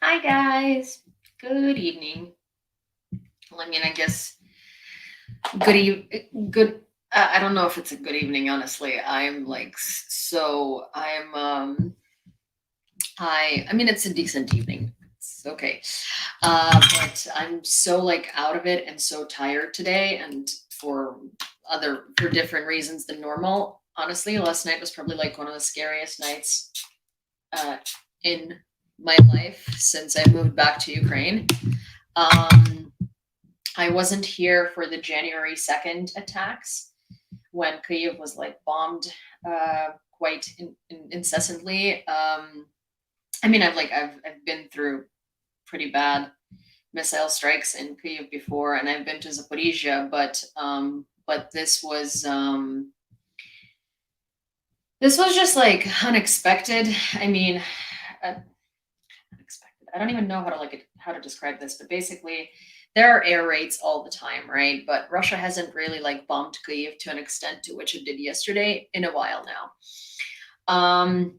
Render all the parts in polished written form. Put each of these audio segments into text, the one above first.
Hi guys. Good evening. Well, I mean, I guess good. I don't know if it's a good evening. Honestly, I'm like so. I mean, it's a decent evening. It's okay. But I'm so like out of it and so tired today, and for different reasons than normal. Honestly, last night was probably like one of the scariest nights uh, in my life since I moved back to Ukraine. Um, I wasn't here for the January 2nd attacks when Kyiv was like bombed quite incessantly. I mean, I've been through pretty bad missile strikes in Kyiv before, and I've been to Zaporizhia, but this was just like unexpected. I mean, uh, unexpected. I don't even know how to describe this, but basically there are air raids all the time, right? But Russia hasn't really like bombed Kyiv to an extent to which it did yesterday in a while now.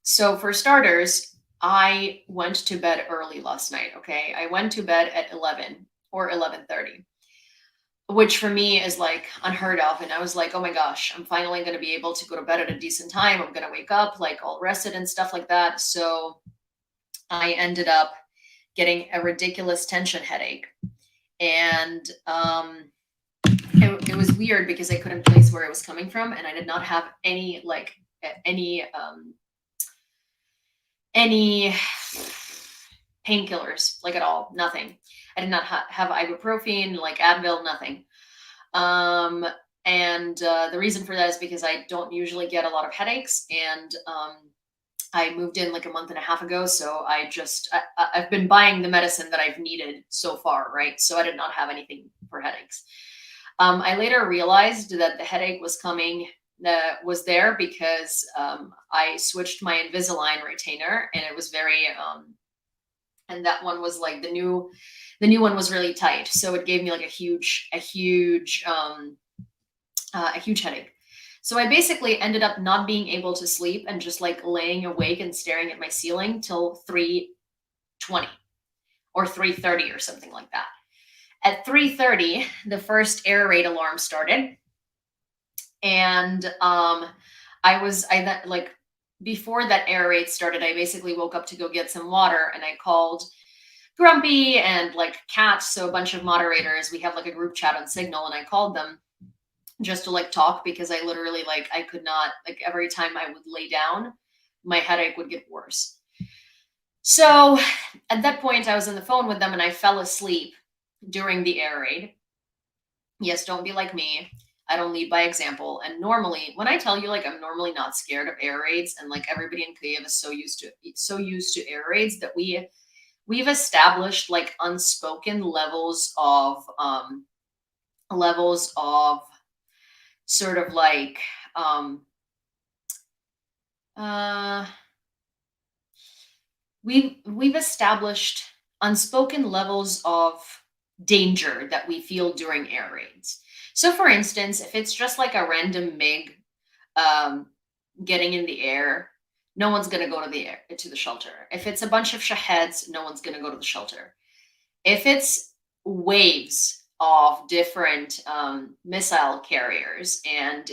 So for starters, I went to bed early last night, okay? I went to bed at 11 or 11:30, which for me is like unheard of, and I was like, "Oh my gosh, I'm finally going to be able to go to bed at a decent time. I'm going to wake up like all rested and stuff like that." So I ended up getting a ridiculous tension headache. And it was weird because I couldn't place where it was coming from, and I did not have any painkillers, like at all, nothing. I did not have ibuprofen, like Advil, nothing. Um, and the reason for that is because I don't usually get a lot of headaches, and I moved in like a month and a half ago, so I've been buying the medicine that I've needed so far, right? So I did not have anything for headaches. I later realized that the headache was there because I switched my Invisalign retainer, and it was and that one was like the new one was really tight, so it gave me like a huge headache. So I basically ended up not being able to sleep and just like laying awake and staring at my ceiling till 3:20 or 3:30 or something like that. At 3:30, the first air raid alarm started, and I that like before that air raid started, I basically woke up to go get some water, and I called Grumpy and like Cat, so a bunch of moderators. We have like a group chat on Signal, and I called them just to like talk because I literally like I could not like every time I would lay down, my headache would get worse. So at that point, I was on the phone with them and I fell asleep during the air raid. Yes, don't be like me. I don't lead by example. And normally, when I tell you like I'm normally not scared of air raids, and like everybody in Kyiv is so used to air raids that we've established like unspoken levels of sort of like uh we've established unspoken levels of danger that we feel during air raids. So for instance, if it's just like a random MiG um getting in the air, no one's going to go to the shelter. If it's a bunch of Shaheds, no one's going to go to the shelter. If it's waves of different missile carriers, and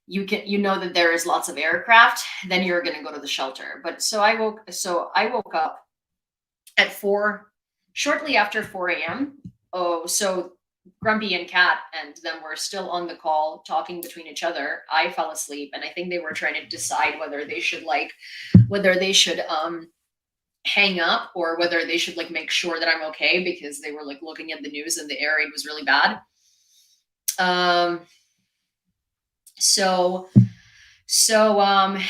you know that there is lots of aircraft, then you're going to go to the shelter. But so I woke up at 4, shortly after 4 a.m. Oh, so Grumpy and Cat and them were still on the call talking between each other. I fell asleep, and I think they were trying to decide whether they should hang up or whether they should like make sure that I'm okay, because they were like looking at the news and the air raid was really bad. Um, so so I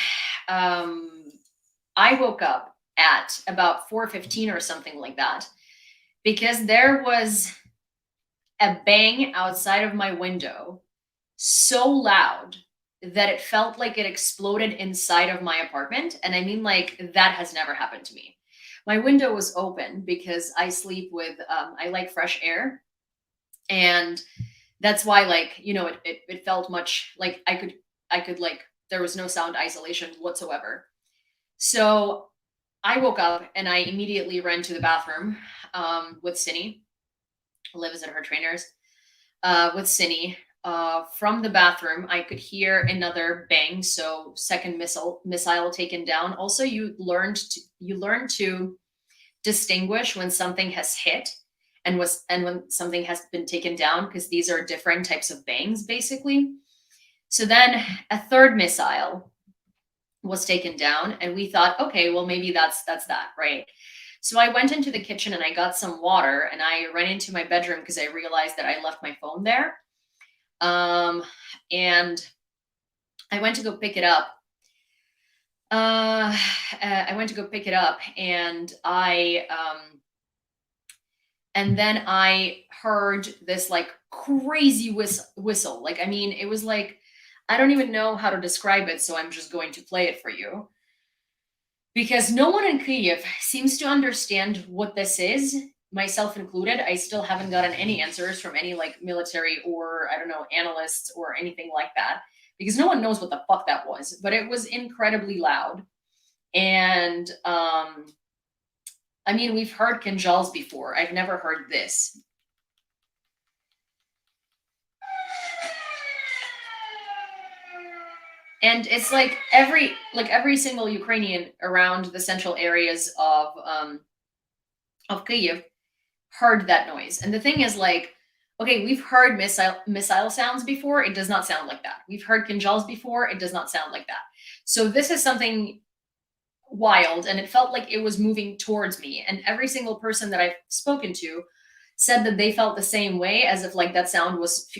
woke up at about 4:15 or something like that, because there was a bang outside of my window so loud that it felt like it exploded inside of my apartment. And I mean, like, that has never happened to me. My window was open because I like fresh air. And that's why, like, it felt much like I could, like, there was no sound isolation whatsoever. So I woke up and I immediately ran to the bathroom with Cindy. Liv is at her trainers with Cindy. From the bathroom, I could hear another bang. So second missile taken down. Also, you learned to distinguish when something has hit and when something has been taken down, because these are different types of bangs basically. So then a third missile was taken down, and we thought, okay, well, maybe that's that, right? So I went into the kitchen and I got some water, and I ran into my bedroom because I realized that I left my phone there. And I went to go pick it up. I went to go pick it up, and then I heard this like crazy whistle. Like, I mean, it was like, I don't even know how to describe it, so I'm just going to play it for you. Because no one in Kyiv seems to understand what this is, myself included. I still haven't gotten any answers from any like military or, I don't know, analysts or anything like that, because no one knows what the fuck that was. But it was incredibly loud. And I mean, we've heard kinjals before. I've never heard this. And it's like every single Ukrainian around the central areas of Kyiv heard that noise. And the thing is, like, okay, we've heard missile sounds before. It does not sound like that. We've heard kinjals before. It does not sound like that. So this is something wild, and it felt like it was moving towards me. And every single person that I've spoken to said that they felt the same way, as if like that sound was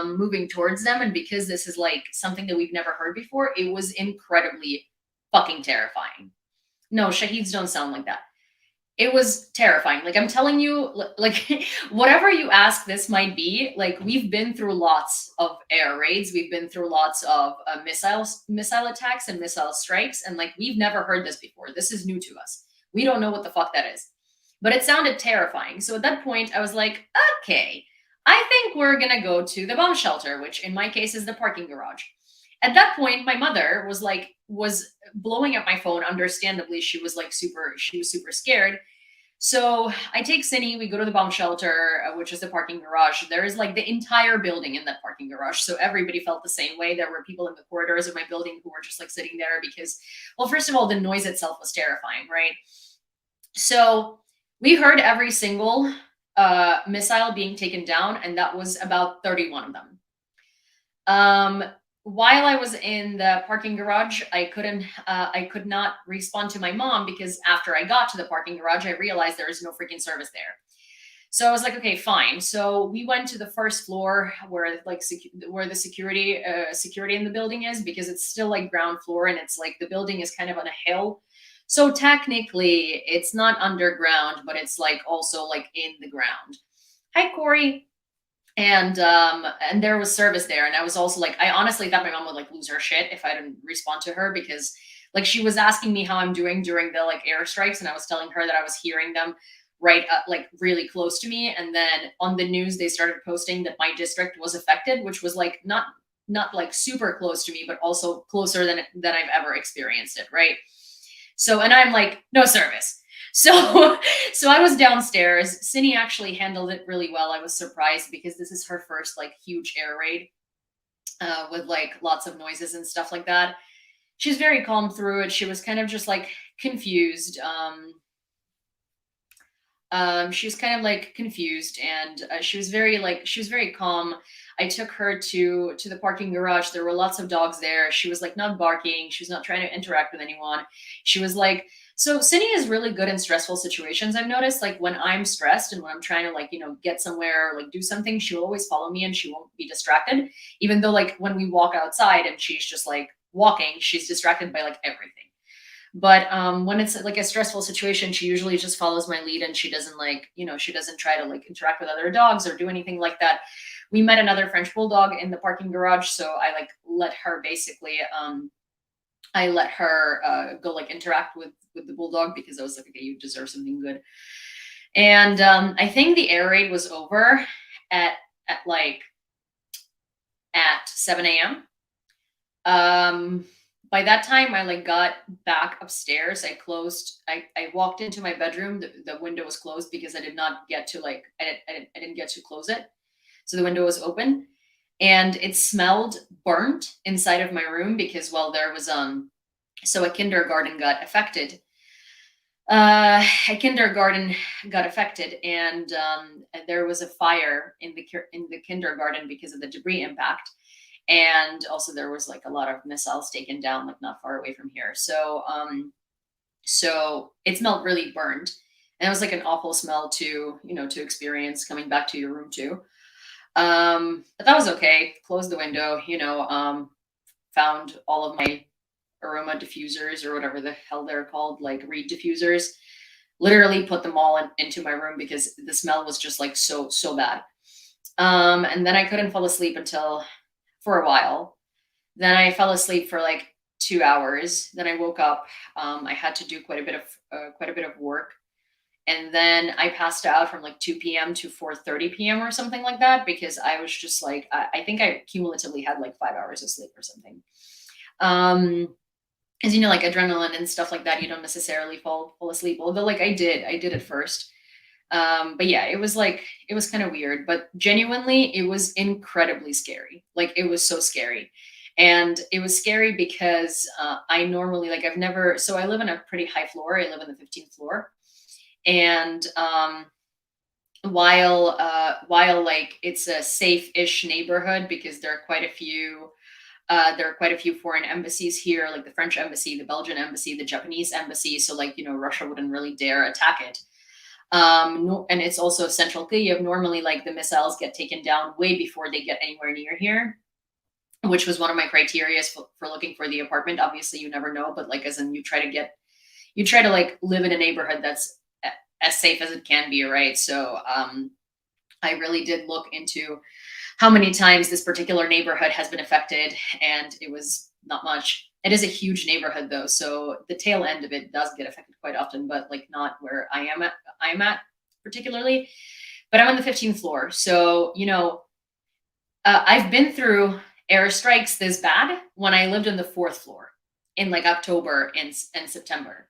moving towards them. And because this is like something that we've never heard before, it was incredibly fucking terrifying. No, shaheeds don't sound like that. It was terrifying. Like, I'm telling you, like whatever you ask this might be, like, we've been through lots of air raids, we've been through lots of missile attacks and missile strikes, and like, we've never heard this before. This is new to us. We don't know what the fuck that is. But it sounded terrifying. So at that point, I was like, okay, I think we're gonna go to the bomb shelter, which in my case is the parking garage. At that point, my mother was blowing up my phone. Understandably, she was super scared. So I take Cindy, we go to the bomb shelter, which is the parking garage. There is like the entire building in that parking garage. So everybody felt the same way. There were people in the corridors of my building who were just like sitting there because, well, first of all, the noise itself was terrifying, right? So we heard every single missile being taken down, and that was about 31 of them. While I was in the parking garage, I could not respond to my mom, because after I got to the parking garage, I realized there is no freaking service there. So I was like, okay, fine. So we went to the first floor where where the security in the building is, because it's still like ground floor, and it's like the building is kind of on a hill. So technically it's not underground, but it's like also like in the ground. Hi, Corey. And there was service there, and I was also like, I honestly thought my mom would like lose her shit if I didn't respond to her, because like she was asking me how I'm doing during the like airstrikes, and I was telling her that I was hearing them right like really close to me. And then on the news they started posting that my district was affected, which was like not like super close to me, but also closer than I've ever experienced it, right? So, and I'm like, no service. So, so I was downstairs. Cindy actually handled it really well. I was surprised, because this is her first like huge air raid with like lots of noises and stuff like that. She's very calm through it. She was kind of just like confused. She was kind of like confused, and she was very calm. I took her to the parking garage. There were lots of dogs there. She was like not barking. She was not trying to interact with anyone. She was like, so Cindy is really good in stressful situations. I've noticed, like when I'm stressed and when I'm trying to like, get somewhere, like do something, she'll always follow me and she won't be distracted. Even though like when we walk outside and she's just like walking, she's distracted by like everything. But when it's like a stressful situation, she usually just follows my lead, and she doesn't like, she doesn't try to like interact with other dogs or do anything like that. We met another French bulldog in the parking garage, so I like let her basically go like interact with the bulldog, because I was like, okay, you deserve something good. And I think the air raid was over at like at 7 a.m. by that time I like got back upstairs. I walked into my bedroom. The window was closed because I did not get to like, I didn't get to close it. So the window was open and it smelled burnt inside of my room because, well, there was, so a kindergarten got affected. A kindergarten got affected, and there was a fire in the kindergarten because of the debris impact, and also there was like a lot of missiles taken down, like not far away from here. So it smelled really burned, and it was like an awful smell to to experience coming back to your room too. But that was okay. Closed the window, found all of my aroma diffusers or whatever the hell they're called, like reed diffusers. Literally put them all into my room because the smell was just like so bad. And then I couldn't fall asleep until for a while. Then I fell asleep for like 2 hours. Then I woke up. I had to do quite a bit of work, and then I passed out from like 2 p.m. to 4:30 p.m. or something like that because I was just like I think I cumulatively had like 5 hours of sleep or something. Um, as like adrenaline and stuff like that, you don't necessarily fall asleep. Although like I did at first. But yeah, it was kind of weird, but genuinely it was incredibly scary. Like it was so scary. And it was scary because I normally like I've never so I live in a pretty high floor. I live on the 15th floor. And while like it's a safe-ish neighborhood because there are quite a few foreign embassies here, like the French embassy, the Belgian embassy, the Japanese embassy. So like, Russia wouldn't really dare attack it. No, and it's also central Kyiv. Normally, like the missiles get taken down way before they get anywhere near here, which was one of my criteria for looking for the apartment. Obviously, you never know, but like as in you try to like live in a neighborhood that's as safe as it can be, right? So I really did look into how many times this particular neighborhood has been affected, and it was not much. It is a huge neighborhood though, so the tail end of it does get affected quite often, but like not where I'm at particularly. But I'm on the 15th floor, so I've been through airstrikes this bad when I lived on the fourth floor in like October and September.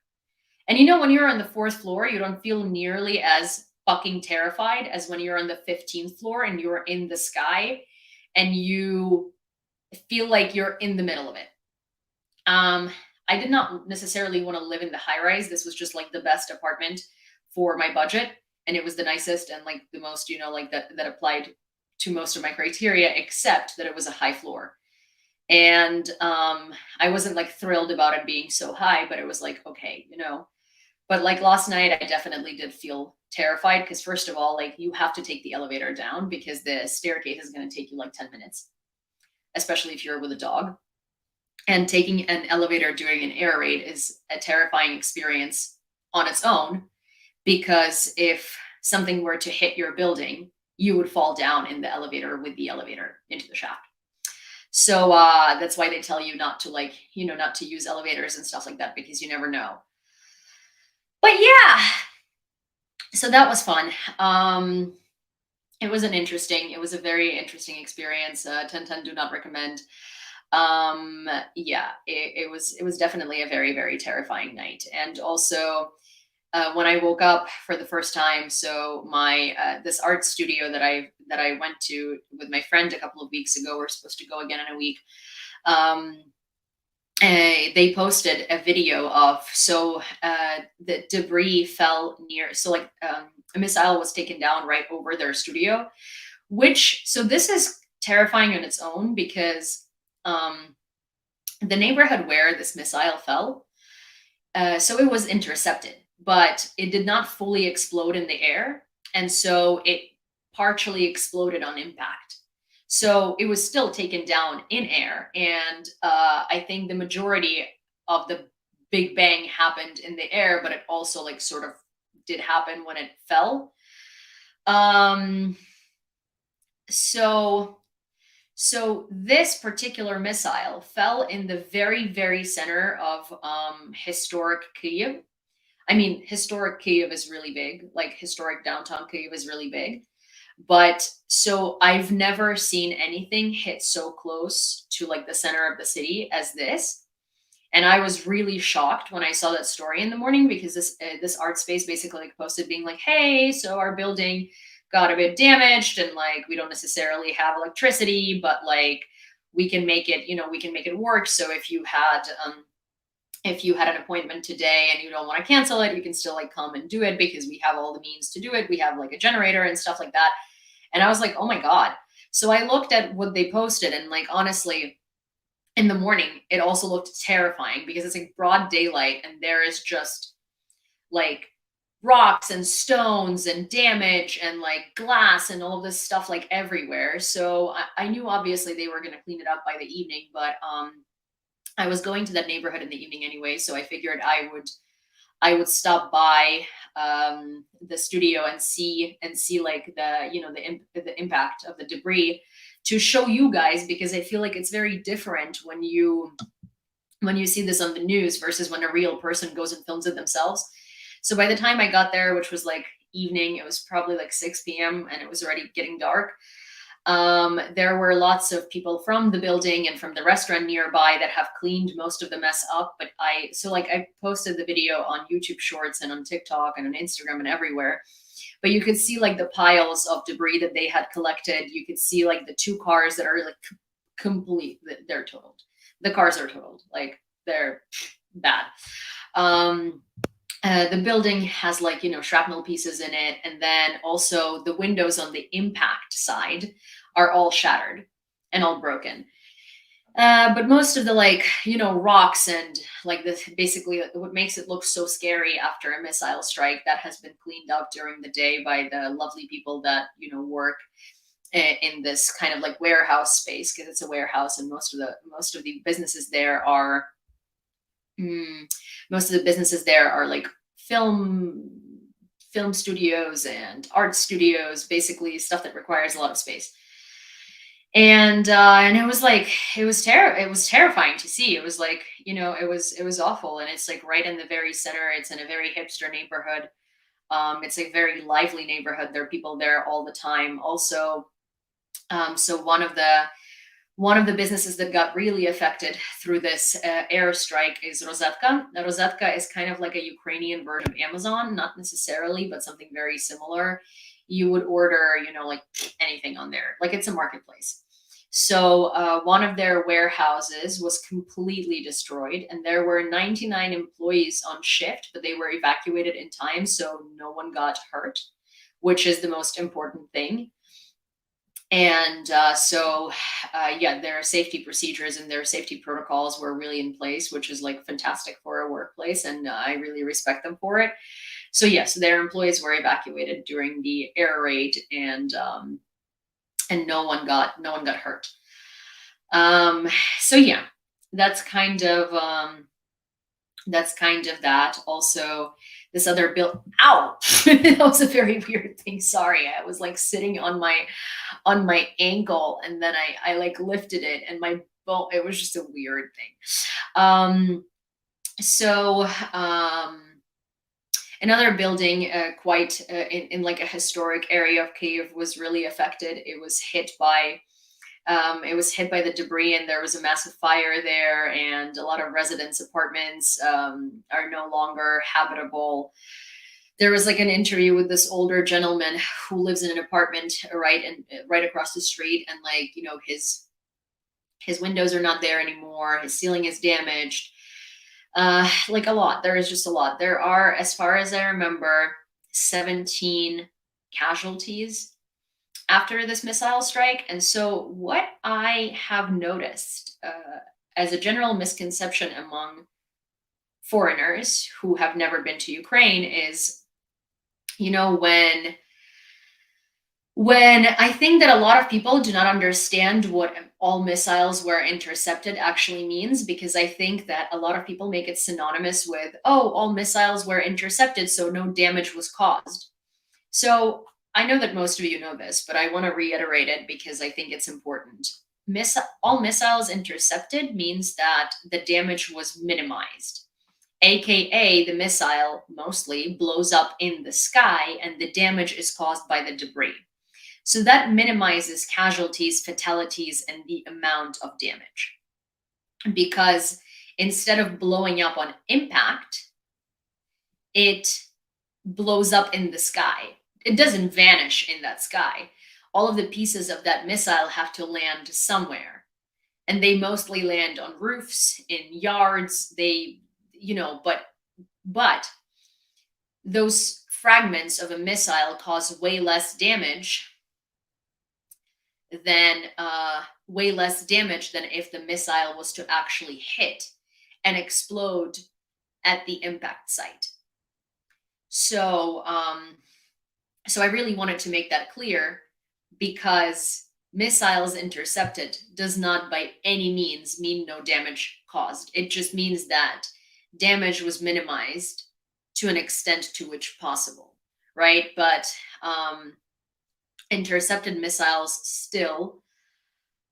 And when you're on the fourth floor, you don't feel nearly as fucking terrified as when you're on the 15th floor and you're in the sky and you feel like you're in the middle of it. I did not necessarily want to live in the high rise. This was just like the best apartment for my budget. And it was the nicest and like the most, like that applied to most of my criteria, except that it was a high floor. And I wasn't like thrilled about it being so high, but it was like, okay, But like last night, I definitely did feel terrified because first of all, like you have to take the elevator down because the staircase is going to take you like 10 minutes, especially if you're with a dog. And taking an elevator during an air raid is a terrifying experience on its own because if something were to hit your building, you would fall down in the elevator with the elevator into the shaft. So that's why they tell you not to not to use elevators and stuff like that because you never know. But yeah, so that was fun. It was it was a very interesting experience. 10 do not recommend. Yeah, it was definitely a very, very terrifying night. And also, when I woke up for the first time, so my this art studio that I went to with my friend a couple of weeks ago, we're supposed to go again in a week. They posted a video of the debris fell near, so like a missile was taken down right over their studio, so this is terrifying on its own because the neighborhood where this missile fell, so it was intercepted, but it did not fully explode in the air, and so it partially exploded on impact. So it was still taken down in air, and I think the majority of the Big Bang happened in the air, but it also like sort of did happen when it fell. So this particular missile fell in the very, very center of historic Kyiv. I mean, historic Kyiv is really big, like historic downtown Kyiv is really big. But so I've never seen anything hit so close to like the center of the city as this. And I was really shocked when I saw that story in the morning, because this art space basically like posted being like, "Hey, so our building got a bit damaged, and like we don't necessarily have electricity, but like we can make it, we can make it work. So if you had an appointment today and you don't want to cancel it, you can still like come and do it, because we have all the means to do it. We have like a generator and stuff like that." And I was like, "Oh my God." So I looked at what they posted, and like honestly, in the morning, it also looked terrifying, because it's like broad daylight and there is just like rocks and stones and damage and like glass and all of this stuff like everywhere. So I knew obviously they were going to clean it up by the evening, but I was going to that neighborhood in the evening anyway, so I figured I would stop by the studio and see like the impact of the debris, to show you guys, because I feel like it's very different when you see this on the news versus when a real person goes and films it themselves. So by the time I got there, which was like evening, it was probably like 6 p.m. and it was already getting dark. There were lots of people from the building and from the restaurant nearby that have cleaned most of the mess up. But I posted the video on YouTube Shorts and on TikTok and on Instagram and everywhere. But you could see like the piles of debris that they had collected. You could see like the two cars that are like complete, they're totaled. The cars are totaled, like they're bad. The building has like, shrapnel pieces in it. And then also the windows on the impact side are all shattered and all broken. But most of the like, rocks and like this, basically what makes it look so scary after a missile strike, that has been cleaned up during the day by the lovely people that, work in this kind of like warehouse space, because it's a warehouse, and most of the businesses there are like film studios and art studios, basically stuff that requires a lot of space. And it was like, it was terrifying to see. It was like, it was awful. And it's like right in the very center. It's in a very hipster neighborhood. It's a very lively neighborhood. There are people there all the time. Also, so one of the businesses that got really affected through this airstrike is Rozetka. Now, Rozetka is kind of like a Ukrainian version of Amazon, not necessarily, but something very similar. You would order, like anything on there. Like it's a marketplace. So one of their warehouses was completely destroyed, and there were 99 employees on shift, but they were evacuated in time, so no one got hurt, which is the most important thing. And their safety procedures and their safety protocols were really in place, which is like fantastic for a workplace, and I really respect them for it. So yes, their employees were evacuated during the air raid, and no one got hurt. So yeah, that's kind of that. Also, this other bill. Ow! That was a very weird thing. Sorry, I was like sitting on my ankle, and then I like lifted it, and my bone. It was just a weird thing. Another building, quite in like a historic area of Kyiv, was really affected. It was hit by the debris, and there was a massive fire there, and a lot of residents' apartments are no longer habitable. There was like an interview with this older gentleman who lives in an apartment right across the street, and like, his windows are not there anymore. His ceiling is damaged. Like a lot. There is just a lot. There are, as far as I remember, 17 casualties after this missile strike. And so what I have noticed as a general misconception among foreigners who have never been to Ukraine is, when I think that a lot of people do not understand what all missiles were intercepted actually means, because I think that a lot of people make it synonymous with, oh, all missiles were intercepted, so no damage was caused. So I know that most of you know this, but I want to reiterate it because I think it's important. All missiles intercepted means that the damage was minimized, aka the missile mostly blows up in the sky and the damage is caused by the debris. So that minimizes casualties, fatalities, and the amount of damage. Because instead of blowing up on impact, it blows up in the sky. It doesn't vanish in that sky. All of the pieces of that missile have to land somewhere. And they mostly land on roofs, in yards. But those fragments of a missile cause than way less damage than if the missile was to actually hit and explode at the impact site. So, I really wanted to make that clear, because missiles intercepted does not by any means mean no damage caused. It just means that damage was minimized to an extent to which possible, right? But intercepted missiles still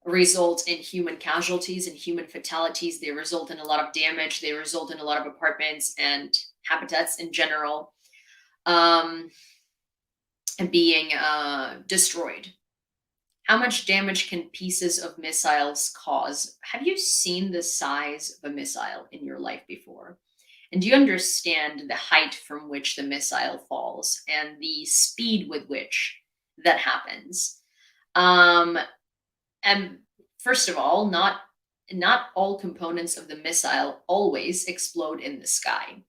result in human casualties and human fatalities. They result in a lot of damage. They result in a lot of apartments and habitats in general being destroyed. How much damage can pieces of missiles cause? Have you seen the size of a missile in your life before? And do you understand the height from which the missile falls and the speed with which that happens? And first of all, not all components of the missile always explode in the sky.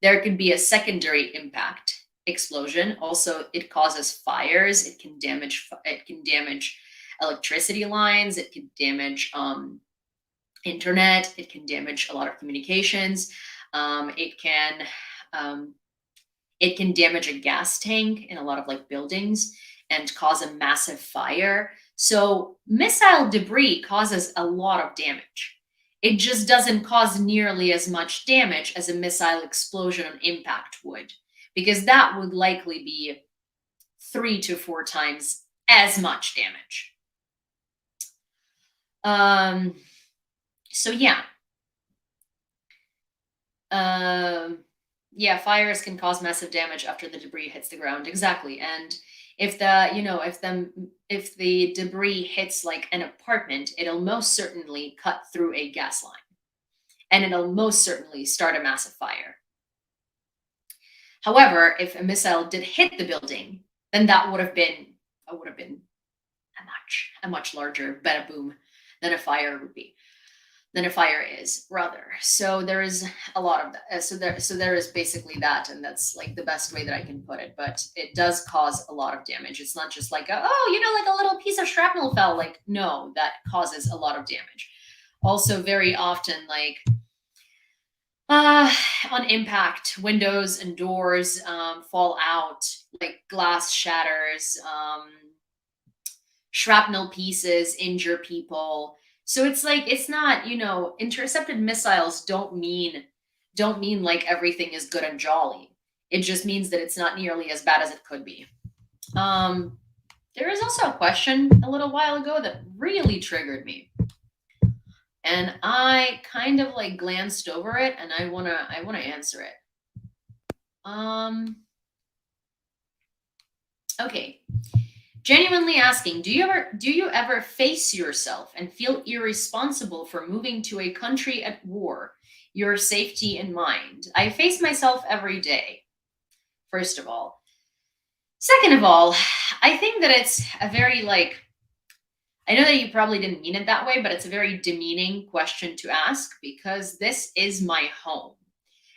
There could be a secondary impact explosion. Also, it causes fires. It can damage electricity lines. It can damage internet. It can damage a lot of communications. It can damage a gas tank in a lot of like buildings and cause a massive fire. So missile debris causes a lot of damage. It just doesn't cause nearly as much damage as a missile explosion on impact would, because that would likely be 3 to 4 times as much damage. So yeah. Yeah, fires can cause massive damage after the debris hits the ground. Exactly. And if the debris hits like an apartment, it'll most certainly cut through a gas line, and it'll most certainly start a massive fire. However, if a missile did hit the building, then that would have been a much larger bada boom than a fire would be. Than a fire is, rather. So there is a lot of that. So there is basically that, and that's like the best way that I can put it. But it does cause a lot of damage. It's not just like like a little piece of shrapnel fell. Like, no, that causes a lot of damage. Also, very often, like on impact, windows and doors fall out, like glass shatters, shrapnel pieces injure people. So it's like, it's not, intercepted missiles don't mean like everything is good and jolly. It just means that it's not nearly as bad as it could be. There was also a question a little while ago that really triggered me. And I kind of like glanced over it, and I wanna answer it. Okay. Genuinely asking, do you ever face yourself and feel irresponsible for moving to a country at war, your safety in mind? I face myself every day, first of all. Second of all, I think that it's a very I know that you probably didn't mean it that way, but it's a very demeaning question to ask, because this is my home.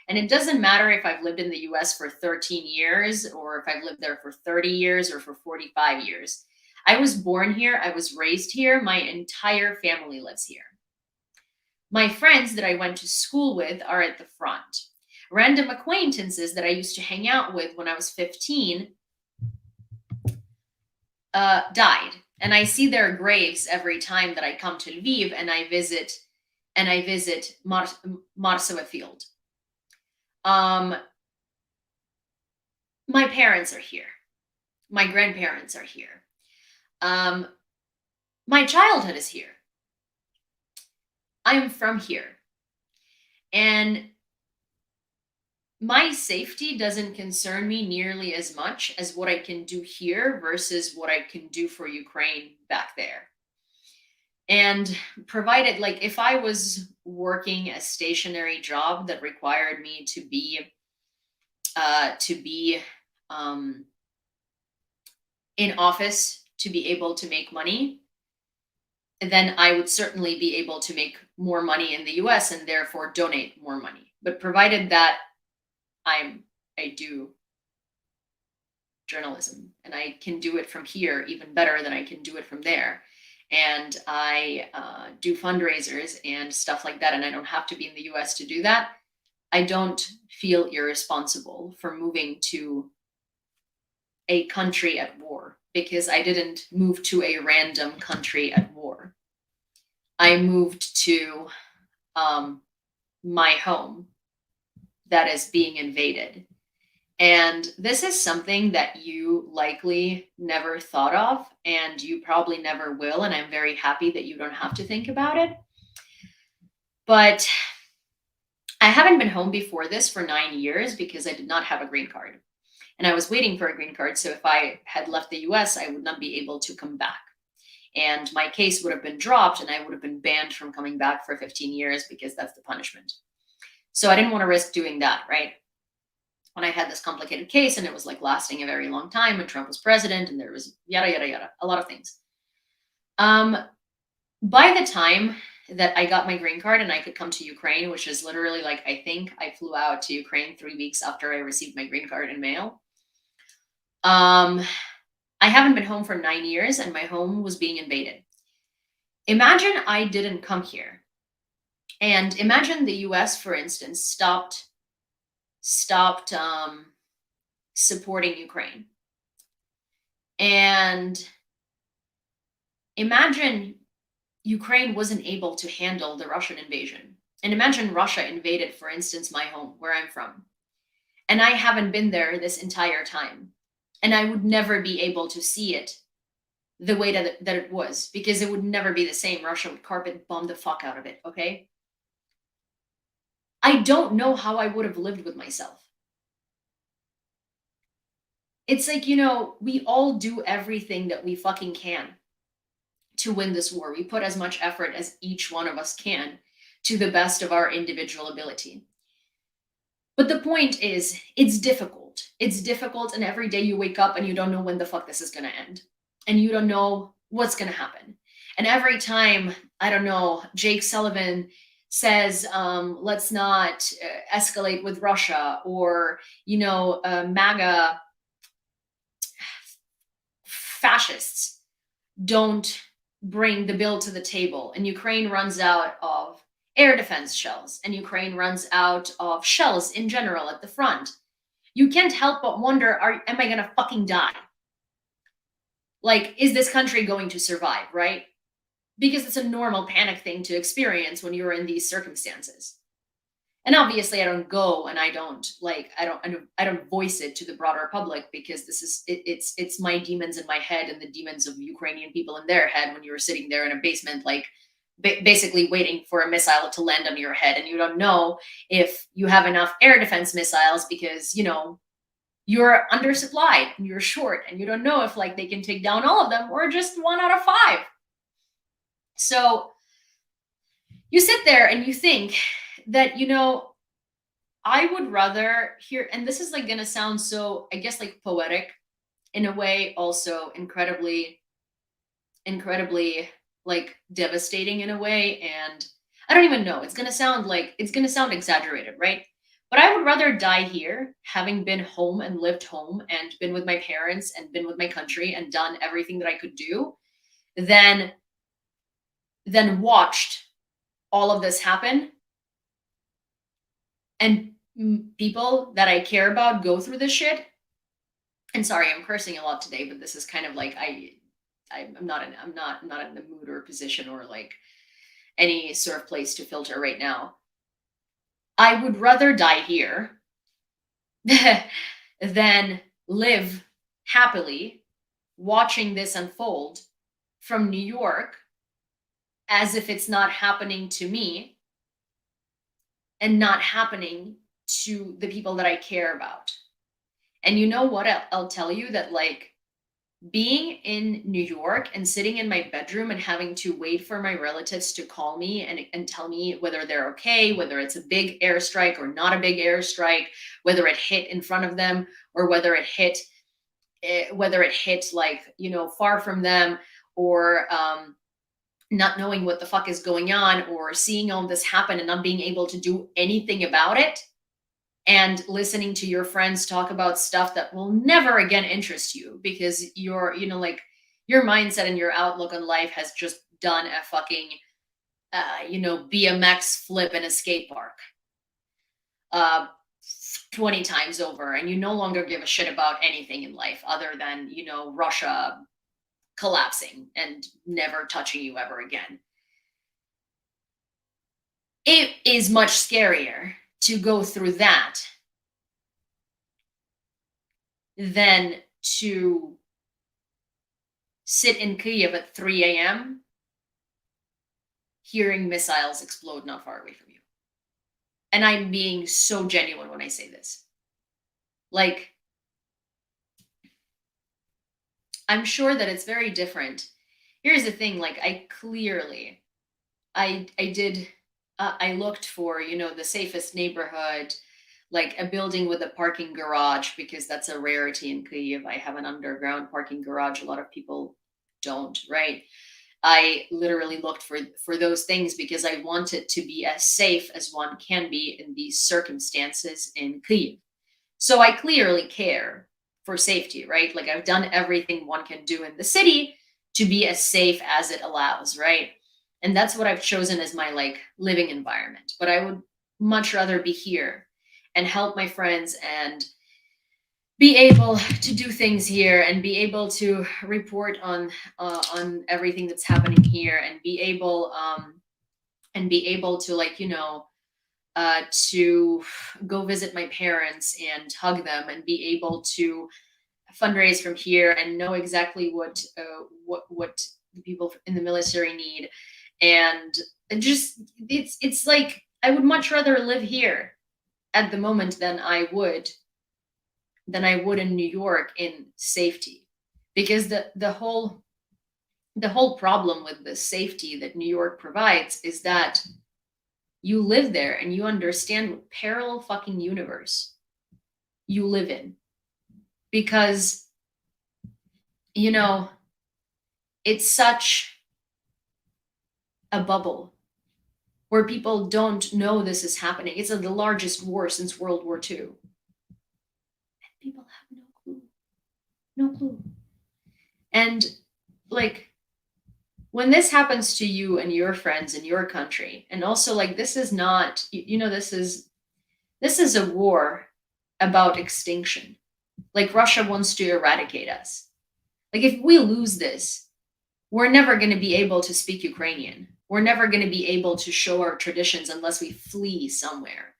And it doesn't matter if I've lived in the US for 13 years, or if I've lived there for 30 years or for 45 years. I was born here. I was raised here. My entire family lives here. My friends that I went to school with are at the front. Random acquaintances that I used to hang out with when I was 15 died. And I see their graves every time that I come to Lviv and I visit Marsovo field. My parents are here. My grandparents are here. My childhood is here. I'm from here. And my safety doesn't concern me nearly as much as what I can do here versus what I can do for Ukraine back there. And provided, like, if I was working a stationary job that required me to be um, in office to be able to make money, then I would certainly be able to make more money in the US and therefore donate more money. But provided that I'm I do journalism and I can do it from here even better than I can do it from there. And I do fundraisers and stuff like that, and I don't have to be in the US to do that. I don't feel irresponsible for moving to a country at war because I didn't move to a random country at war. I moved to um, my home that is being invaded. And this is something that you likely never thought of, and you probably never will. And I'm very happy that you don't have to think about it. But I haven't been home before this for 9 years because I did not have a green card. And I was waiting for a green card. So if I had left the US, I would not be able to come back. And my case would have been dropped and I would have been banned from coming back for 15 years because that's the punishment. So I didn't want to risk doing that, right? When I had this complicated case and it was like lasting a very long time when Trump was president and there was yada, yada, yada, a lot of things. Um, by the time that I got my green card and I could come to Ukraine, which is literally like, I think I flew out to Ukraine 3 weeks after I received my green card in mail. Um, I haven't been home for 9 years and my home was being invaded. Imagine I didn't come here. And imagine the US, for instance, stopped supporting Ukraine. And imagine Ukraine wasn't able to handle the Russian invasion. And imagine Russia invaded, for instance, my home where I'm from. And I haven't been there this entire time. And I would never be able to see it the way that it was because it would never be the same. Russia would carpet bomb the fuck out of it. Okay. I don't know how I would have lived with myself. It's like, we all do everything that we fucking can to win this war. We put as much effort as each one of us can to the best of our individual ability. But the point is, it's difficult. It's difficult, and every day you wake up and you don't know when the fuck this is going to end. And you don't know what's going to happen. And every time, I don't know, Jake Sullivan says, let's not escalate with Russia, or, MAGA fascists don't bring the bill to the table, and Ukraine runs out of air defense shells, and Ukraine runs out of shells in general at the front, you can't help but wonder, am I gonna fucking die? Like, is this country going to survive, right? Because it's a normal panic thing to experience when you're in these circumstances. And obviously I don't go and I don't voice it to the broader public because this is it's my demons in my head and the demons of Ukrainian people in their head when you're sitting there in a basement, like basically waiting for a missile to land on your head, and you don't know if you have enough air defense missiles because you're undersupplied and you're short, and you don't know if like they can take down all of them or just 1 out of 5. So you sit there and you think that I would rather hear, and this is like gonna sound so, I guess, like poetic in a way, also incredibly like devastating in a way, and I don't even know, it's gonna sound exaggerated, right? But I would rather die here, having been home and lived home and been with my parents and been with my country and done everything that I could do, than watched all of this happen and people that I care about go through this shit. And sorry, I'm cursing a lot today, but this is kind of like I'm not in the mood or position or like any sort of place to filter right now. I would rather die here than live happily watching this unfold from New York as if it's not happening to me and not happening to the people that I care about. And you know what? I'll tell you that, like, being in New York and sitting in my bedroom and having to wait for my relatives to call me and tell me whether they're okay, whether it's a big airstrike or not a big airstrike, whether it hit in front of them or whether it hit like, far from them, or not knowing what the fuck is going on, or seeing all this happen and not being able to do anything about it, and listening to your friends talk about stuff that will never again interest you because like your mindset and your outlook on life has just done a fucking BMX flip in a skate park uh 20 times over, and you no longer give a shit about anything in life other than Russia collapsing and never touching you ever again. It is much scarier to go through that than to sit in Kyiv at 3 a.m. hearing missiles explode not far away from you. And I'm being so genuine when I say this. Like, I'm sure that it's very different. Here's the thing, like I did I looked for, the safest neighborhood, like a building with a parking garage, because that's a rarity in Kyiv. I have an underground parking garage. A lot of people don't, right? I literally looked for those things because I wanted to be as safe as one can be in these circumstances in Kyiv. So I clearly care for safety, right? Like I've done everything one can do in the city to be as safe as it allows, right? And that's what I've chosen as my like living environment. But I would much rather be here and help my friends and be able to do things here and be able to report on everything that's happening here, and be able to like to go visit my parents and hug them, and be able to fundraise from here and know exactly what the people in the military need. And just it's like I would much rather live here at the moment than I would in New York in safety, because the whole problem with the safety that New York provides is that you live there and you understand what parallel fucking universe you live in, because it's such a bubble where people don't know this is happening. It's the largest war since World War II. People have no clue. And like when this happens to you and your friends in your country, and also like this is not, this is a war about extinction. Like Russia wants to eradicate us. Like if we lose this, we're never going to be able to speak Ukrainian. We're never going to be able to show our traditions unless we flee somewhere.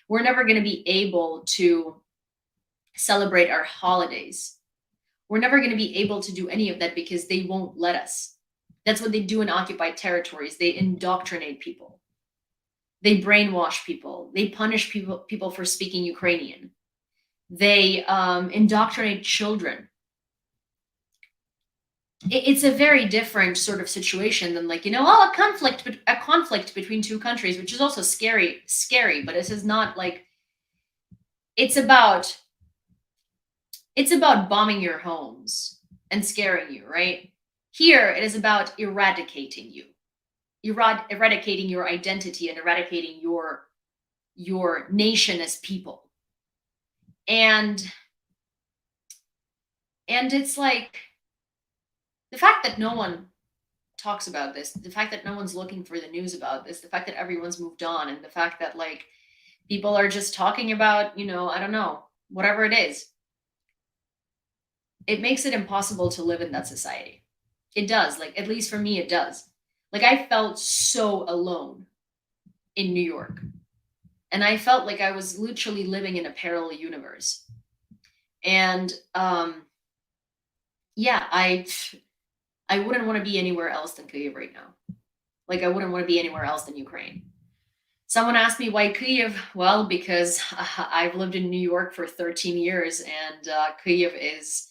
We're never going to be able to celebrate our holidays. We're never going to be able to do any of that because they won't let us. That's what they do in occupied territories. They indoctrinate people. They brainwash people. They punish people for speaking Ukrainian. They indoctrinate children. It's a very different sort of situation than like, a conflict between two countries, which is also scary, but this is not like, it's about bombing your homes and scaring you, right? Here, it is about eradicating you, eradicating your identity and eradicating your nation as people. And it's like the fact that no one talks about this, the fact that no one's looking for the news about this, the fact that everyone's moved on, and the fact that like people are just talking about, I don't know, whatever it is, it makes it impossible to live in that society. It does. Like, at least for me, it does. Like, I felt so alone in New York. And I felt like I was literally living in a parallel universe. And yeah, I wouldn't want to be anywhere else than Kyiv right now. Like, I wouldn't want to be anywhere else than Ukraine. Someone asked me why Kyiv. Well, because I've lived in New York for 13 years, and Kyiv is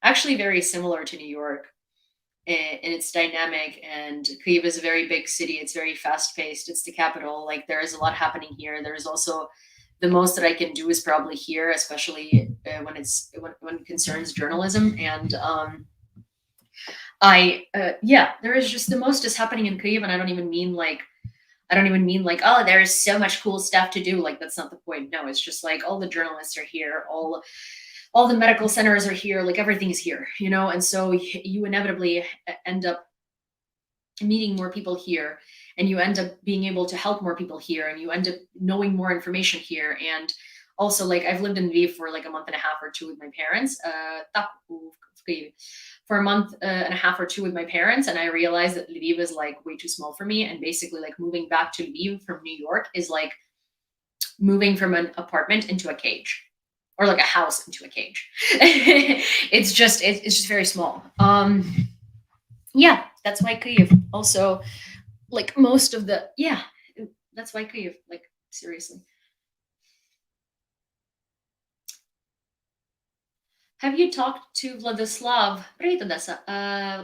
actually very similar to New York in its dynamic. And Kyiv is a very big city. It's very fast paced. It's the capital. Like there is a lot happening here. There's also the most that I can do is probably here, especially when it concerns journalism. And yeah, there is just the most is happening in Kyiv, and I don't even mean like, oh, there's so much cool stuff to do. Like that's not the point. No, it's just like all the journalists are here, all the medical centers are here, like everything is here, you know? And so you inevitably end up meeting more people here, and you end up being able to help more people here, and you end up knowing more information here. And also, like, I've lived in Lviv for like a month and a half or two with my parents, for a month and a half or two with my parents, and I realized that Lviv is like way too small for me. And basically, like moving back to Lviv from New York is like moving from an apartment into a cage, or like a house into a cage. It's just very small. Yeah, that's why Kyiv. Also, like most of the yeah, that's why Kyiv. Like seriously. Have you talked to Vladislav Привіт, Odessa,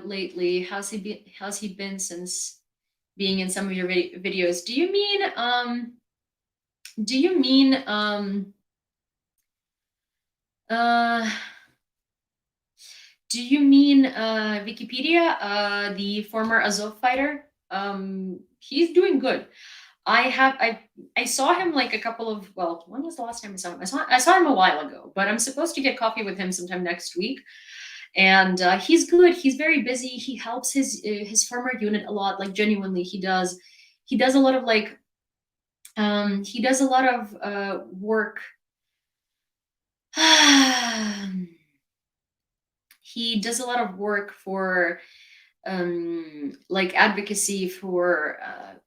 lately? How's he been since being in some of your videos? Do you mean uh do you mean Wikipedia, the former Azov fighter? He's doing good. I saw him like a couple of well, when was the last time I saw him? I saw him a while ago, but I'm supposed to get coffee with him sometime next week. And he's good. He's very busy. He helps his former unit a lot. Like genuinely, he does. He does a lot of like he does a lot of work. He does a lot of work for like advocacy for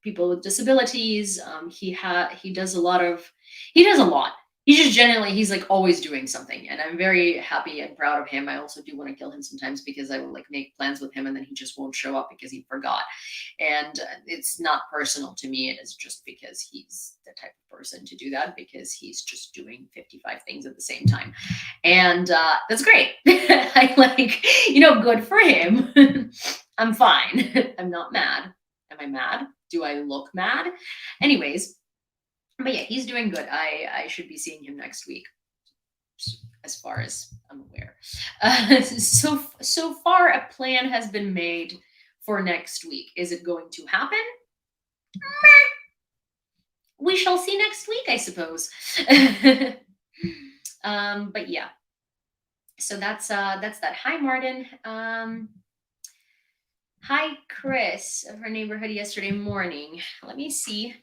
people with disabilities. He does a lot of he does a lot. He's just generally he's like always doing something, and I'm very happy and proud of him. I also do want to kill him sometimes because I will like make plans with him and then he just won't show up because he forgot. And it's not personal to me. It is just because he's the type of person to do that because he's just doing 55 things at the same time, and that's great. I like good for him. I'm fine. I'm not mad. Am I mad? Do I look mad? Anyways, but yeah, he's doing good. I should be seeing him next week, as far as I'm aware. So far, a plan has been made for next week. Is it going to happen? We shall see next week, I suppose. But yeah. So that's that. Hi, Martin. Hi, Chris of our neighborhood yesterday morning. Let me see.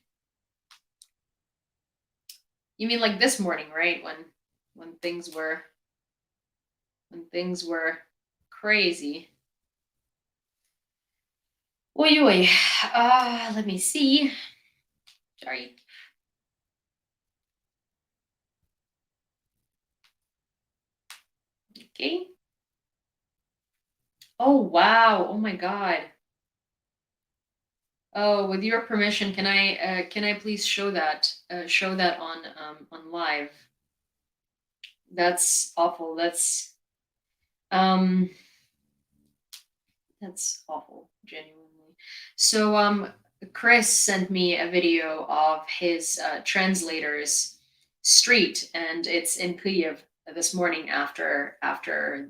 You mean like this morning, right? When things were crazy. Oi, oi. Let me see. Sorry. Okay. Oh wow. Oh my god. Oh, with your permission, can I please show that on live? That's awful. Um that's awful, genuinely. So Chris sent me a video of his translator's street, and it's in Kyiv this morning after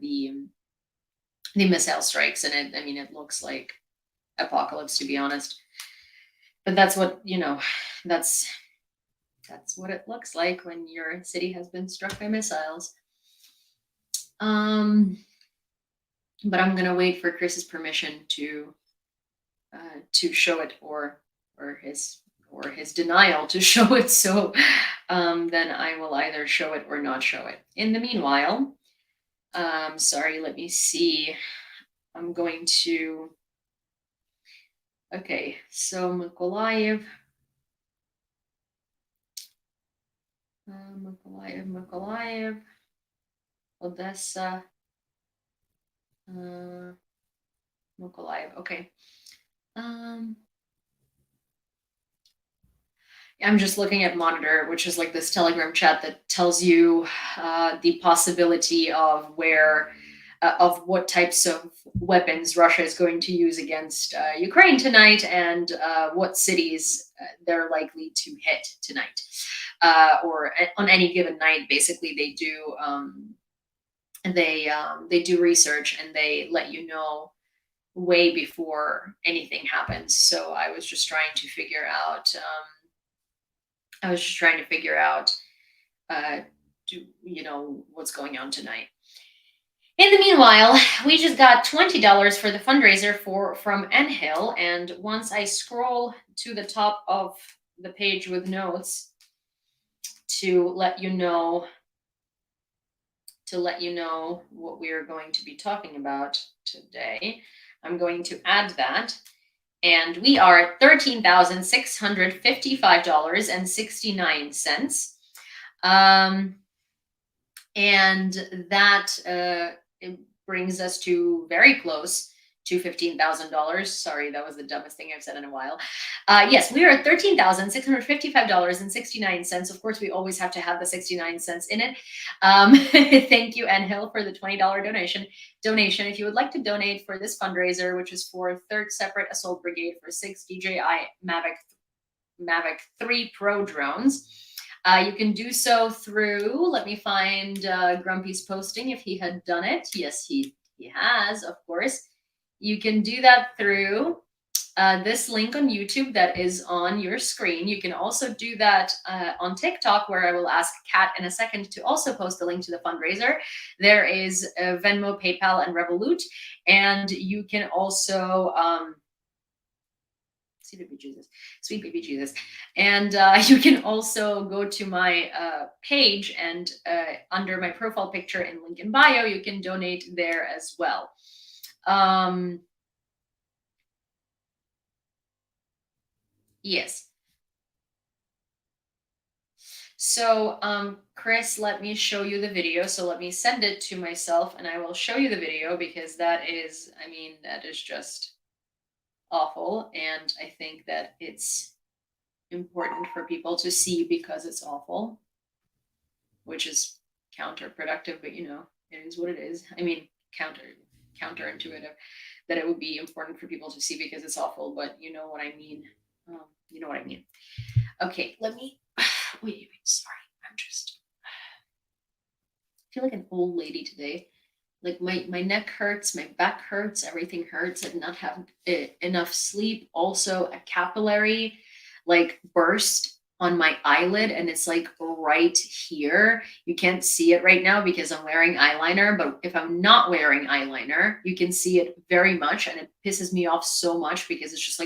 the missile strikes, and I mean it looks like apocalypse, to be honest. But that's what that's what it looks like when your city has been struck by missiles. But I'm gonna wait for Chris's permission to show it, or his denial to show it. So then I will either show it or not show it. In the meanwhile, sorry, let me see. I'm going to. Okay, so Mykolaiv, Odessa, Mykolaiv. Okay. I'm just looking at Monitor, which is like this Telegram chat that tells you the possibility of where of what types of weapons Russia is going to use against Ukraine tonight, and what cities they're likely to hit tonight, or on any given night. Basically, they do they do research, and they let you know way before anything happens. So I was just trying to figure out. What's going on tonight. In the meanwhile, we just got $20 for the fundraiser from Hill, and once I scroll to the top of the page with notes to let you know what we are going to be talking about today, I'm going to add that, and we are at $13,655.69. And that it brings us to very close to $15,000. Sorry, that was the dumbest thing I've said in a while. Yes, we are at $13,655.69. Of course, we always have to have the 69 cents in it. Thank you, Hill, for the $20 donation. If you would like to donate for this fundraiser, which is for 3rd Separate Assault Brigade for 6 DJI Mavic 3 Pro drones, you can do so through, let me find Grumpy's posting if he had done it. Yes, he has, of course. You can do that through this link on YouTube that is on your screen. You can also do that on TikTok, where I will ask Kat in a second to also post a link to the fundraiser. There is Venmo, PayPal, and Revolut. And you can also... Sweet baby Jesus. And you can also go to my page, and under my profile picture and link in bio, you can donate there as well. Yes. So, Chris, let me show you the video. So let me send it to myself, and I will show you the video, because that is just awful, and I think that it's important for people to see because it's awful, which is counterproductive, but it is what it is. I mean, counterintuitive that it would be important for people to see because it's awful, but you know what I mean. Okay, let me wait, sorry, I'm just feel like an old lady today. Like my neck hurts, my back hurts, everything hurts. I did not have enough sleep. Also, a capillary burst on my eyelid, and it's right here. You can't see it right now because I'm wearing eyeliner, but if I'm not wearing eyeliner, you can see it very much, and it pisses me off so much because it's just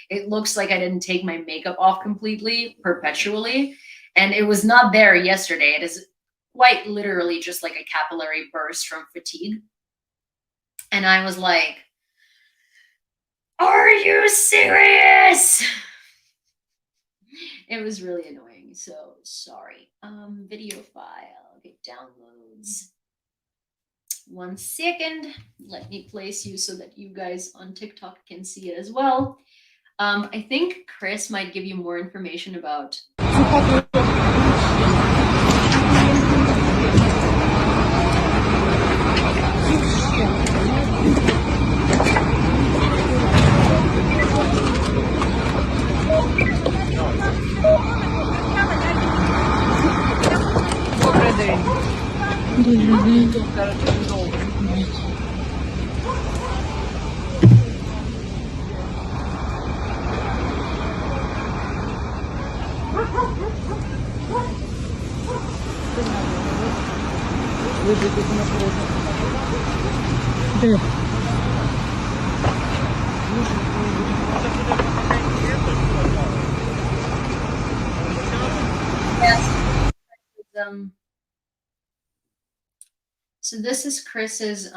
it looks like I didn't take my makeup off completely perpetually, and it was not there yesterday. It is quite literally just like a capillary burst from fatigue. And I was like, are you serious? It was really annoying. So sorry. Video file. Okay, downloads. 1 second. Let me place you so that you guys on TikTok can see it as well. I think Chris might give you more information about so this is Chris's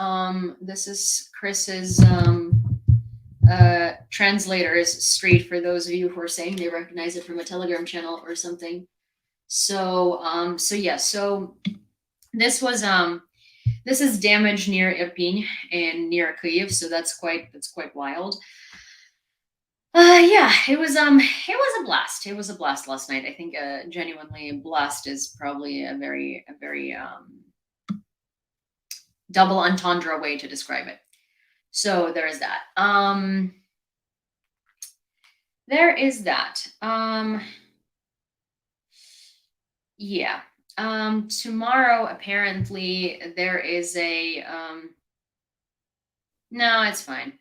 translator's street, for those of you who are saying they recognize it from a Telegram channel or something. So this is damage near Irpin and near Kyiv, so that's quite wild. Yeah, it was a blast. It was a blast last night. I think genuinely, blast is probably a very double entendre way to describe it. So there is that. There is that. Yeah. Tomorrow apparently there is a no, it's fine.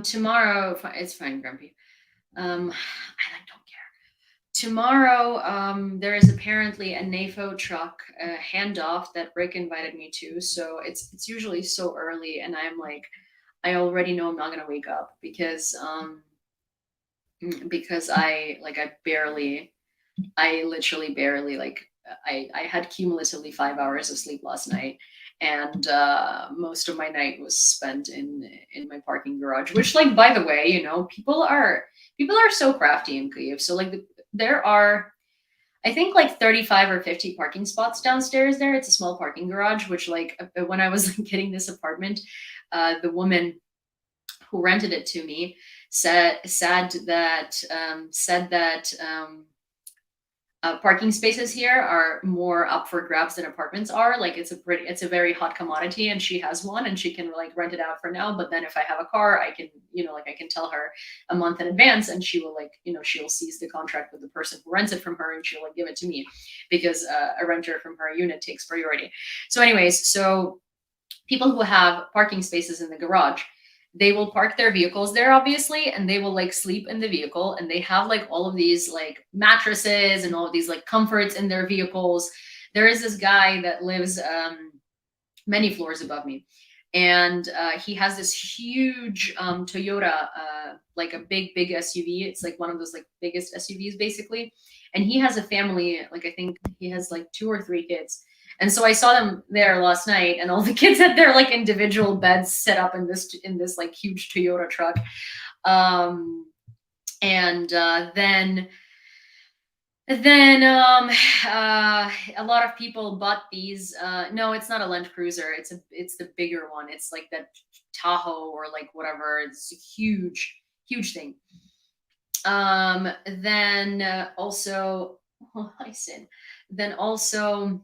Tomorrow it's fine, Grumpy. I like don't care. Tomorrow, there is apparently a NAFO truck handoff that Rick invited me to. So it's usually so early, and I'm like, I already know I'm not gonna wake up because I literally barely I had cumulatively 5 hours of sleep last night, and most of my night was spent in my parking garage. Which, like, by the way, people are so crafty in Kyiv. So like there are, I think, like 35 or 50 parking spots downstairs there. It's a small parking garage. Which, like, when I was getting this apartment, the woman who rented it to me said that parking spaces here are more up for grabs than apartments are. Like, it's a very hot commodity, and she has one, and she can like rent it out for now. But then if I have a car, I can, I can tell her a month in advance, and she will she'll seize the contract with the person who rents it from her, and she'll like give it to me because a renter from her unit takes priority. So anyways, so people who have parking spaces in the garage, they will park their vehicles there, obviously, and they will like sleep in the vehicle, and they have like all of these like mattresses and all of these like comforts in their vehicles. There is this guy that lives many floors above me, and he has this huge Toyota, like a big SUV. It's like one of those like biggest SUVs basically, and he has a family. Like, I think he has like 2 or 3 kids. And so I saw them there last night, and all the kids had their like individual beds set up in this like huge Toyota truck. And then a lot of people bought these. No, it's not a Land Cruiser. It's the bigger one. It's like that Tahoe or like whatever. It's a huge thing. Then also, I sin. Then also,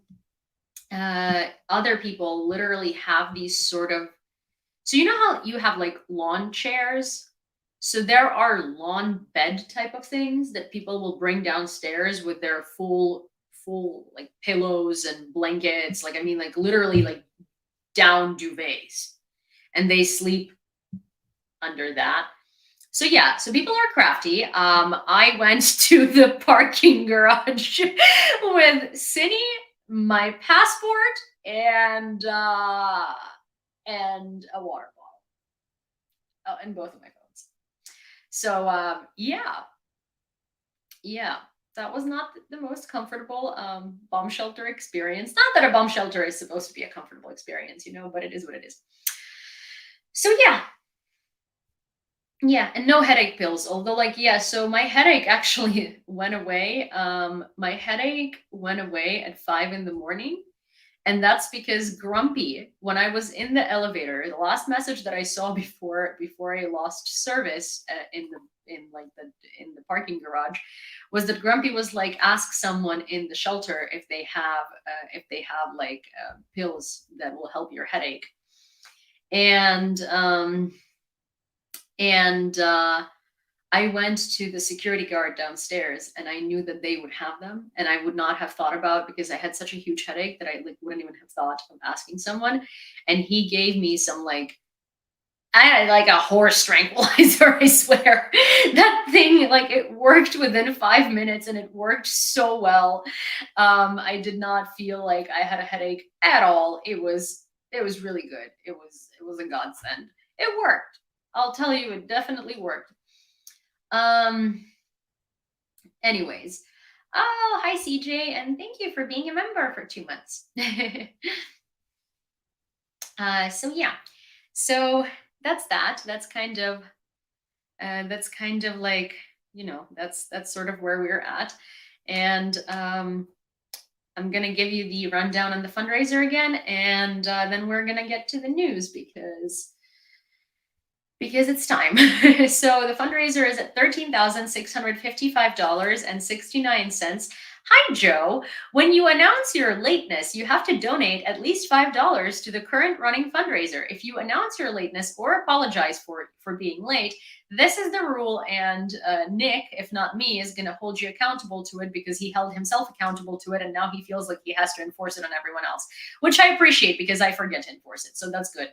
other people literally have these sort of, so you know how you have like lawn chairs? So there are lawn bed type of things that people will bring downstairs with their full like pillows and blankets. Like, I mean, like literally like down duvets, and they sleep under that. So yeah, so people are crafty. I went to the parking garage with Cindy, my passport, and a water bottle. Oh, and both of my phones. So yeah, that was not the most comfortable bomb shelter experience. Not that a bomb shelter is supposed to be a comfortable experience, but it is what it is. So yeah, and no headache pills. Although, like, yeah, so my headache actually went away. My headache went away at 5 in the morning. And that's because Grumpy, when I was in the elevator, the last message that I saw before I lost service in the parking garage, was that Grumpy was like, ask someone in the shelter if they have like pills that will help your headache. And I went to the security guard downstairs, and I knew that they would have them, and I would not have thought about, because I had such a huge headache that I like wouldn't even have thought of asking someone. And he gave me some like, I had like a horse tranquilizer. I swear that thing, like, it worked within 5 minutes, and it worked so well. I did not feel like I had a headache at all. It was really good. It was a godsend. It worked. I'll tell you, it definitely worked. Anyways. Oh, hi CJ, and thank you for being a member for 2 months. So yeah. So that's that. That's kind of like, that's sort of where we're at. And I'm gonna give you the rundown on the fundraiser again, and then we're gonna get to the news because it's time. So the fundraiser is at $13,655.69. Hi, Joe. When you announce your lateness, you have to donate at least $5 to the current running fundraiser. If you announce your lateness or apologize for being late, this is the rule, and Nick, if not me, is going to hold you accountable to it because he held himself accountable to it, and now he feels like he has to enforce it on everyone else, which I appreciate because I forget to enforce it, so that's good.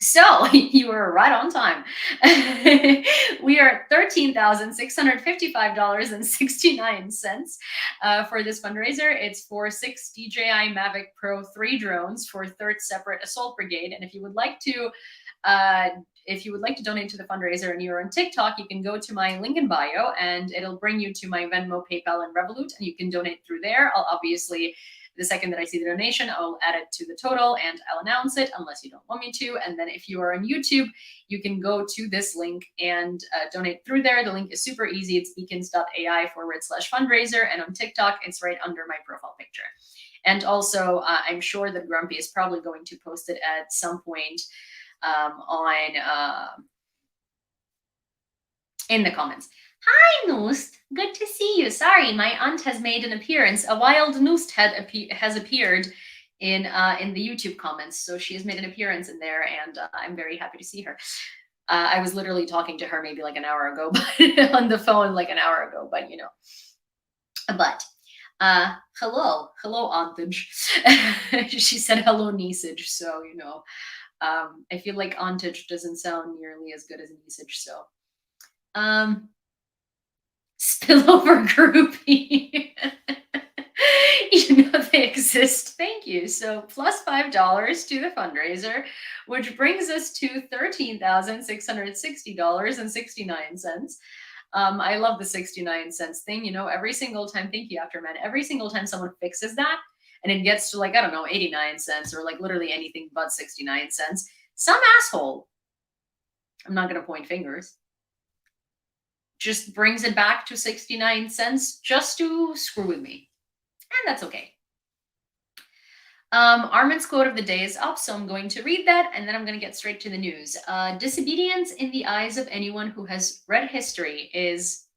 So you were right on time. We are at $13,655.69 for this fundraiser. It's for 6 DJI Mavic Pro 3 drones for 3rd Separate Assault Brigade. And if you would like to donate to the fundraiser and you're on TikTok, you can go to my link in bio and it'll bring you to my Venmo, PayPal, and Revolut, and you can donate through there. I'll obviously, the second that I see the donation, I'll add it to the total and I'll announce it unless you don't want me to. And then if you are on YouTube, you can go to this link and donate through there. The link is super easy. It's beacons.ai/fundraiser. And on TikTok, it's right under my profile picture. And also, I'm sure that Grumpy is probably going to post it at some point in the comments. Hi, Noost. Good to see you. Sorry, my aunt has made an appearance. A wild Noost has appeared in the YouTube comments, so she has made an appearance in there, and I'm very happy to see her. I was literally talking to her maybe like an hour ago, but on the phone like an hour ago, but you know. But hello, auntage. She said hello, niecage. So you know, I feel like auntage doesn't sound nearly as good as niecage. So. Spillover groupie. You know they exist. Thank you. So plus $5 to the fundraiser, which brings us to $13,660.69. I love the 69 cents thing. You know, every single time, thank you, Afterman, every single time someone fixes that and it gets to like, I don't know, 89 cents or like literally anything but 69 cents, some asshole, I'm not going to point fingers, just brings it back to 69 cents just to screw with me. And that's okay. Armin's quote of the day is up, so I'm going to read that, and then I'm going to get straight to the news. Disobedience in the eyes of anyone who has read history is,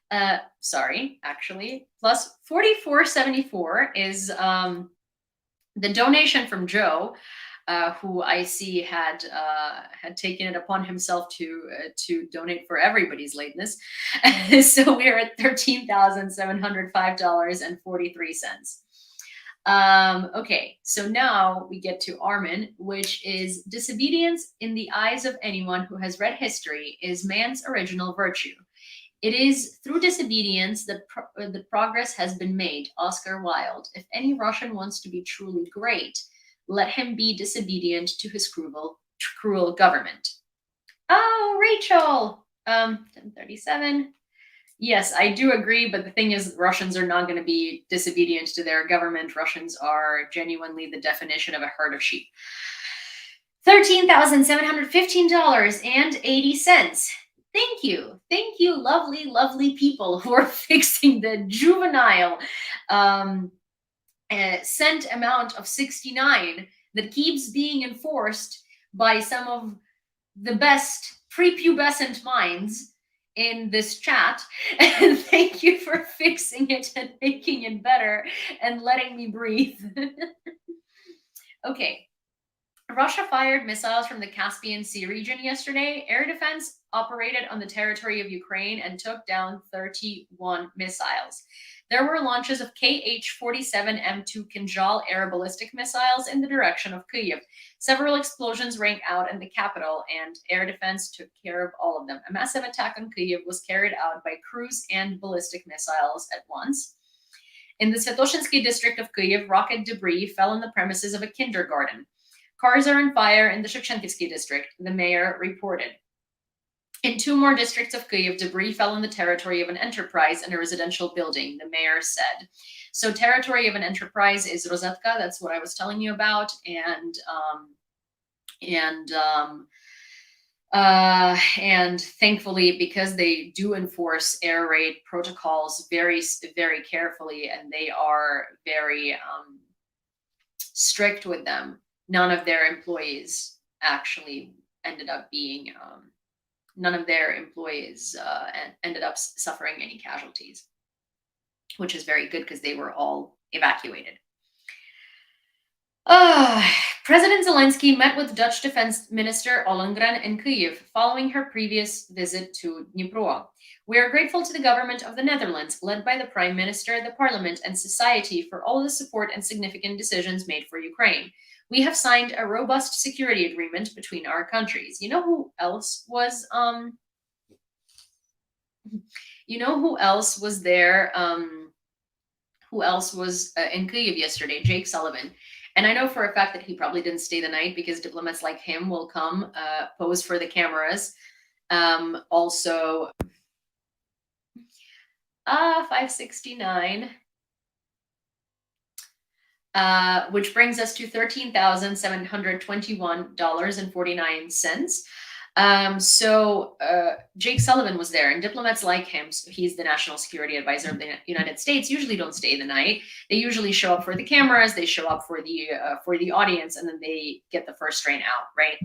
plus 44.74 is the donation from Joe, who I see had taken it upon himself to donate for everybody's lateness. So we're at $13,705.43. Okay, so now we get to Armin, which is disobedience in the eyes of anyone who has read history is man's original virtue. It is through disobedience that the progress has been made. Oscar Wilde. If any Russian wants to be truly great, let him be disobedient to his cruel government. Oh, Rachel. 1037. Yes, I do agree, but the thing is, Russians are not going to be disobedient to their government. Russians are genuinely the definition of a herd of sheep. $13,715.80. Thank you, lovely, lovely people who are fixing the juvenile cent amount of 69 that keeps being enforced by some of the best prepubescent minds in this chat. And thank you for fixing it and making it better and letting me breathe. Okay. Russia fired missiles from the Caspian Sea region yesterday. Air defense operated on the territory of Ukraine and took down 31 missiles. There were launches of Kh-47M2 Kinjal air ballistic missiles in the direction of Kyiv. Several explosions rang out in the capital, and air defense took care of all of them. A massive attack on Kyiv was carried out by cruise and ballistic missiles at once. In the Svetoshinsky district of Kyiv, rocket debris fell on the premises of a kindergarten. Cars are on fire in the Shevchenkivsky district, the mayor reported. In 2 more districts of Kyiv, debris fell on the territory of an enterprise and a residential building, the mayor said. So territory of an enterprise is Rosetka, that's what I was telling you about, and thankfully, because they do enforce air raid protocols very, very carefully, and they are very strict with them, none of their employees actually ended up being none of their employees ended up suffering any casualties, which is very good because they were all evacuated. President Zelensky met with Dutch Defense Minister Ollongren in Kyiv following her previous visit to Dnipro. We are grateful to the government of the Netherlands, led by the Prime Minister, the Parliament, and society for all the support and significant decisions made for Ukraine. We have signed a robust security agreement between our countries. You know who else was there? Who else was in Kyiv yesterday? Jake Sullivan. And I know for a fact that he probably didn't stay the night because diplomats like him will come, pose for the cameras. Also, 569, which brings us to $13,721.49. Jake Sullivan was there, and diplomats like him, so he's the national security advisor of the United States, usually don't stay the night. They usually show up for the cameras, they show up for the audience, and then they get the first train out, right?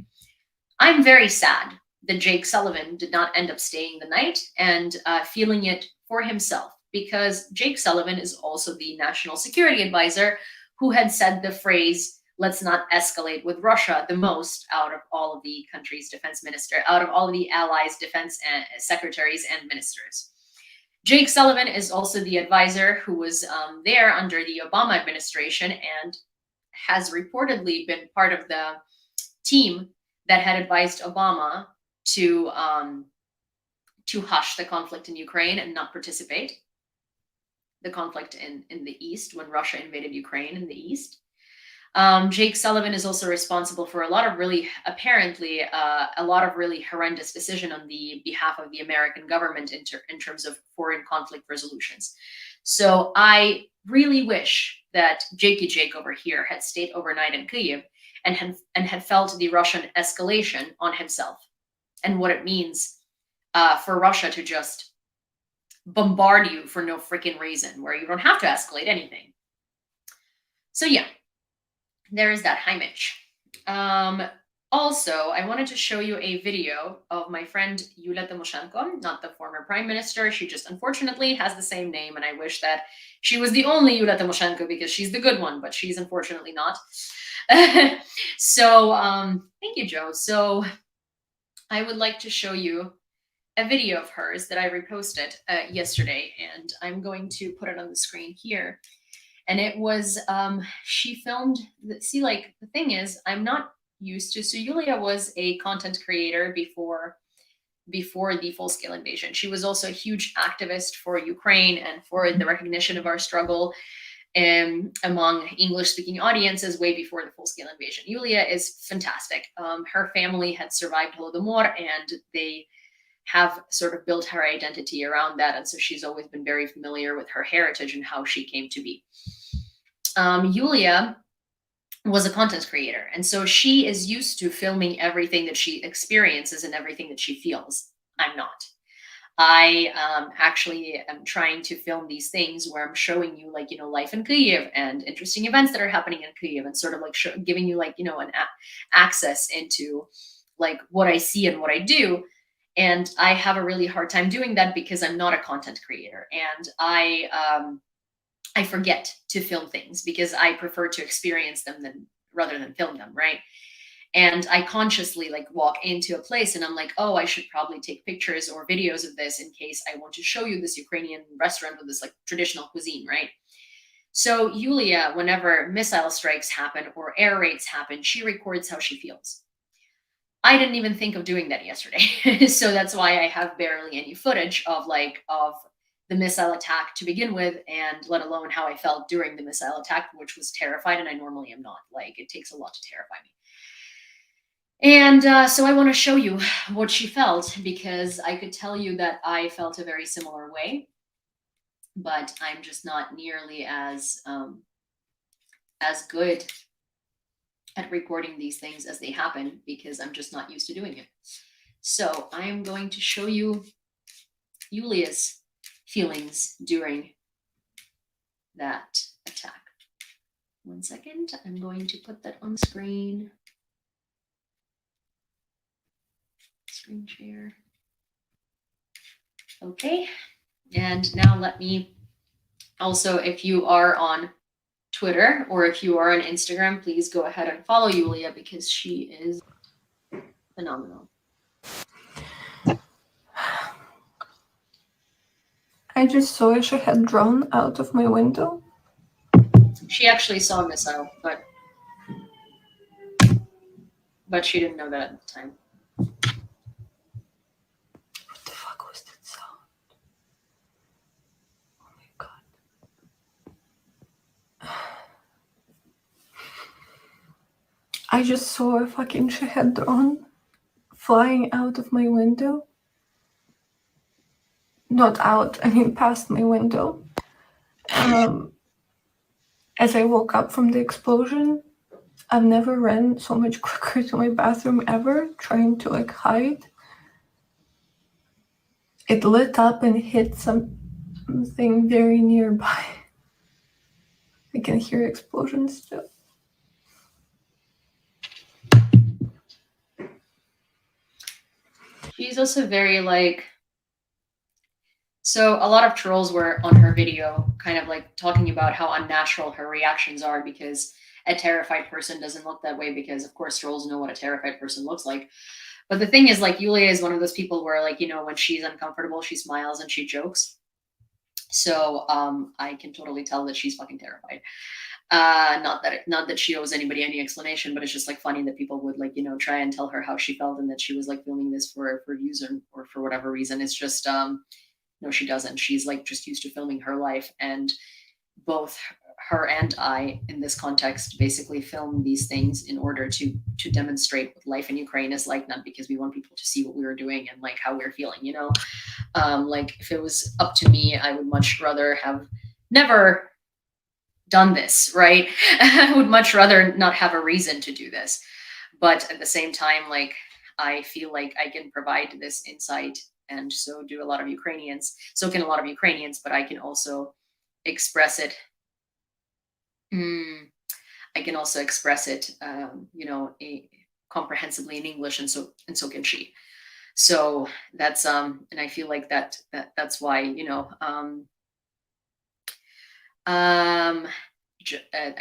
I'm very sad that Jake Sullivan did not end up staying the night and feeling it for himself, because Jake Sullivan is also the national security advisor who had said the phrase, "Let's not escalate with Russia," the most out of all of the country's defense minister, out of all of the allies' defense secretaries and ministers. Jake Sullivan is also the advisor who was there under the Obama administration and has reportedly been part of the team that had advised Obama to hush the conflict in Ukraine and not participate. The conflict in the East, when Russia invaded Ukraine in the East. Jake Sullivan is also responsible for a lot of really horrendous decision on the behalf of the American government in terms of foreign conflict resolutions. So I really wish that Jakey Jake over here had stayed overnight in Kyiv and had felt the Russian escalation on himself and what it means for Russia to just bombard you for no freaking reason, where you don't have to escalate anything. So yeah, there is that. Hi, Mitch. Also, I wanted to show you a video of my friend Yulia Tymoshenko, not the former prime minister. She just unfortunately has the same name, and I wish that she was the only Yulia Tymoshenko because she's the good one, but she's unfortunately not. So thank you, Joe. So I would like to show you a video of hers that I reposted yesterday, and I'm going to put it on the screen here. And it was, she filmed, the thing is, I'm not used to, so Yulia was a content creator before the full-scale invasion. She was also a huge activist for Ukraine and for the recognition of our struggle among English-speaking audiences way before the full-scale invasion. Yulia is fantastic. Her family had survived Holodomor, and they have sort of built her identity around that. And so she's always been very familiar with her heritage and how she came to be. Yulia was a content creator. And so she is used to filming everything that she experiences and everything that she feels. I'm not. I actually am trying to film these things where I'm showing you life in Kyiv and interesting events that are happening in Kyiv, and sort of giving you an access into what I see and what I do. And I have a really hard time doing that because I'm not a content creator, and I forget to film things because I prefer to experience them rather than film them, right? And I consciously walk into a place and I'm like, oh, I should probably take pictures or videos of this in case I want to show you this Ukrainian restaurant with this traditional cuisine, right? So Yulia, whenever missile strikes happen or air raids happen, she records how she feels. I didn't even think of doing that yesterday. So that's why I have barely any footage of the missile attack to begin with, and let alone how I felt during the missile attack, which was terrified, and I normally am not. It takes a lot to terrify me. And so I want to show you what she felt, because I could tell you that I felt a very similar way, but I'm just not nearly as good at recording these things as they happen, because I'm just not used to doing it. So I'm going to show you Yulia's feelings during that attack. 1 second, I'm going to put that on screen. Screen share. Okay. And now let me also, if you are on Twitter or if you are on Instagram, please go ahead and follow Yulia because she is phenomenal. I just saw she had drawn out of my window. She actually saw a missile, but she didn't know that at the time. What the fuck was that sound? Oh my god. I just saw a fucking shahed drone flying out of my window. Not out, I mean past my window. As I woke up from the explosion, I've never ran so much quicker to my bathroom ever, trying to like hide. It lit up and hit something very nearby. I can hear explosions still. She's also very like, so a lot of trolls were on her video kind of like talking about how unnatural her reactions are because a terrified person doesn't look that way, because of course trolls know what a terrified person looks like. But the thing is, like, Yulia is one of those people where, like, you know, when she's uncomfortable, she smiles and she jokes. So I can totally tell that she's fucking terrified. Not that she owes anybody any explanation, but it's just like funny that people would, like, you know, try and tell her how she felt and that she was like filming this for views or for whatever reason. It's just no, she doesn't. She's like just used to filming her life, and both her and I, in this context, basically film these things in order to demonstrate what life in Ukraine is like, not because we want people to see what we were doing and like how we we're feeling, you know. Like if it was up to me, I would much rather have never done this, right? I would much rather not have a reason to do this. But at the same time, like, I feel like I can provide this insight, and so do a lot of Ukrainians. So can a lot of Ukrainians, but I can also express it. I can also express it, you know, comprehensively in English, and so can she. So that's and I feel like that's why, you know, I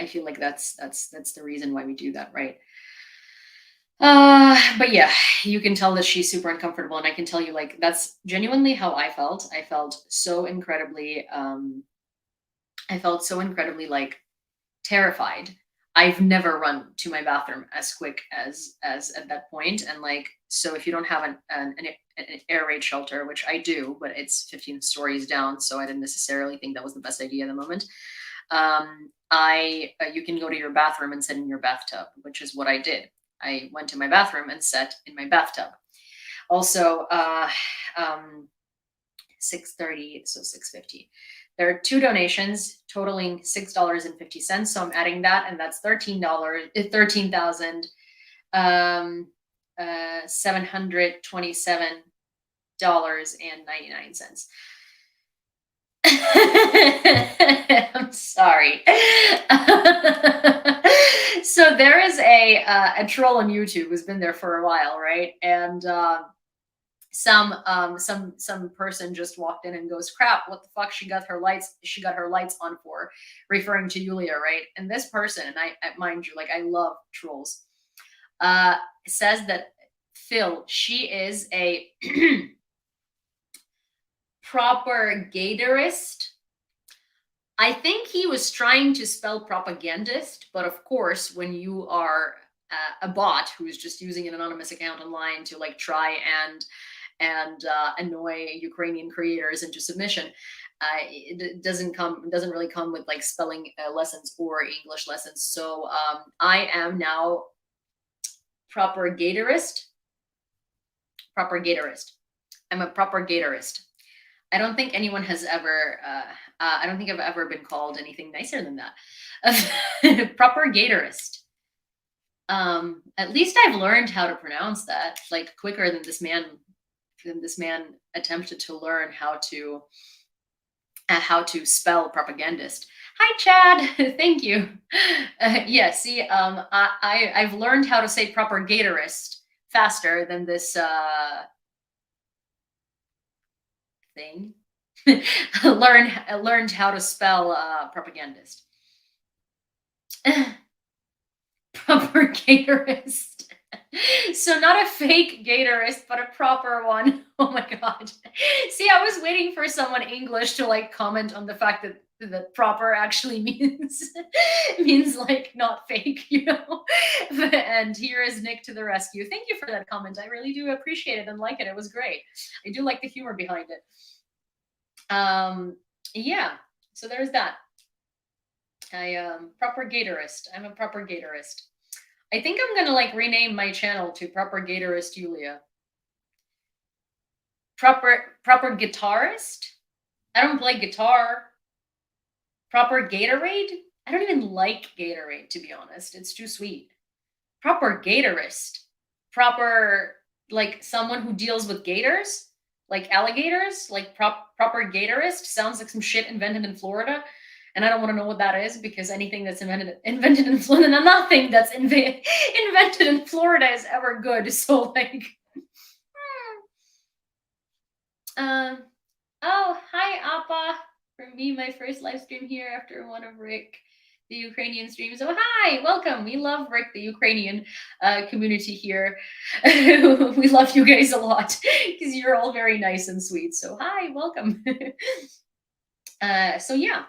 feel like that's the reason why we do that, right? But yeah, you can tell that she's super uncomfortable, and I can tell you, like, that's genuinely how I felt. I felt so incredibly like terrified. I've never run to my bathroom as quick as at that point. And like, so if you don't have an air raid shelter, which I do, but it's 15 stories down, so I didn't necessarily think that was the best idea at the moment. You can go to your bathroom and sit in your bathtub, which is what I did. I went to my bathroom and sat in my bathtub. Also, 6:30, so 6:50. There are two donations totaling $6.50. So I'm adding that, and that's $13,727.99. I'm sorry. So there is a troll on YouTube who's been there for a while, right? And some person just walked in and goes, "Crap, what the fuck? She got her lights on for," referring to Yulia, right? And this person, and I mind you, like, I love trolls, says that Phil, she is a propagatorist. I think he was trying to spell propagandist, but of course, when you are a bot who's just using an anonymous account online to like try and annoy Ukrainian creators into submission, it doesn't really come with like spelling lessons or English lessons. So I am now propagatorist. I'm a propagatorist. I don't think anyone has ever. I don't think I've ever been called anything nicer than that. Propagatorist. At least I've learned how to pronounce that, like, quicker than this man attempted to learn how to spell propagandist. Hi, Chad. Thank you. Yeah, see, I've learned how to say propagatorist faster than this thing. Learned how to spell propagandist. Proper gatorist. So not a fake gatorist, but a proper one. Oh my god. See, I was waiting for someone English to like comment on the fact that proper actually means means like not fake, you know. And here is Nick to the rescue. Thank you for that comment. I really do appreciate it and like it. It was great. I do like the humor behind it. Yeah. So there's that. Proper gatorist. I'm a proper gatorist. I think I'm gonna like rename my channel to Proper Gatorist Yulia. Proper guitarist? I don't play guitar. Proper Gatorade? I don't even like Gatorade, to be honest. It's too sweet. Proper gatorist. Proper, like someone who deals with gators? Like alligators? Like proper gatorist? Sounds like some shit invented in Florida. And I don't want to know what that is because anything that's invented in Florida, nothing that's invented in Florida is ever good. So like, oh, hi Appa. For me, my first live stream here after one of Rick, the Ukrainian streams. Oh, hi, welcome. We love Rick, the Ukrainian community here. We love you guys a lot because you're all very nice and sweet. So hi, welcome. So yeah.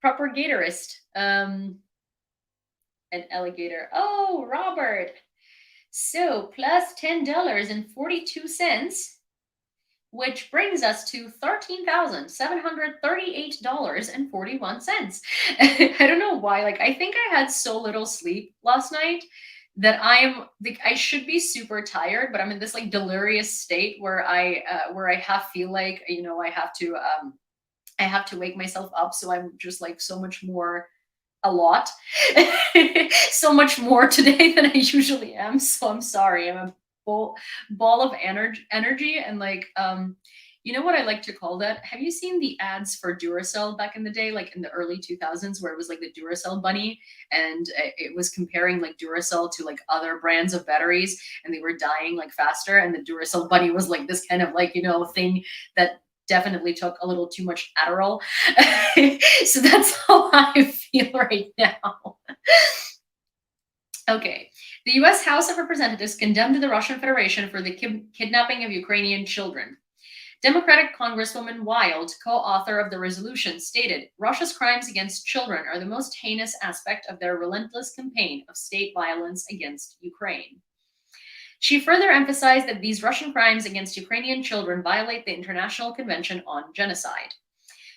Proper gatorist. An alligator. Oh, Robert. So plus $10.42, which brings us to $13,738.41. I don't know why. Like, I think I had so little sleep last night that I should be super tired, but I'm in this like delirious state where I feel like, you know, I have to wake myself up. So I'm just like so much more, a lot, so much more today than I usually am. So I'm sorry. I'm a ball of energy. And like, you know what I like to call that? Have you seen the ads for Duracell back in the day, like in the early 2000s, where it was like the Duracell bunny and it was comparing like Duracell to like other brands of batteries and they were dying like faster. And the Duracell bunny was like this kind of like, you know, thing that definitely took a little too much Adderall. So that's how I feel right now. Okay. The US House of Representatives condemned the Russian Federation for the kidnapping of Ukrainian children. Democratic Congresswoman Wild, co-author of the resolution, stated, Russia's crimes against children are the most heinous aspect of their relentless campaign of state violence against Ukraine. She further emphasized that these Russian crimes against Ukrainian children violate the International Convention on Genocide.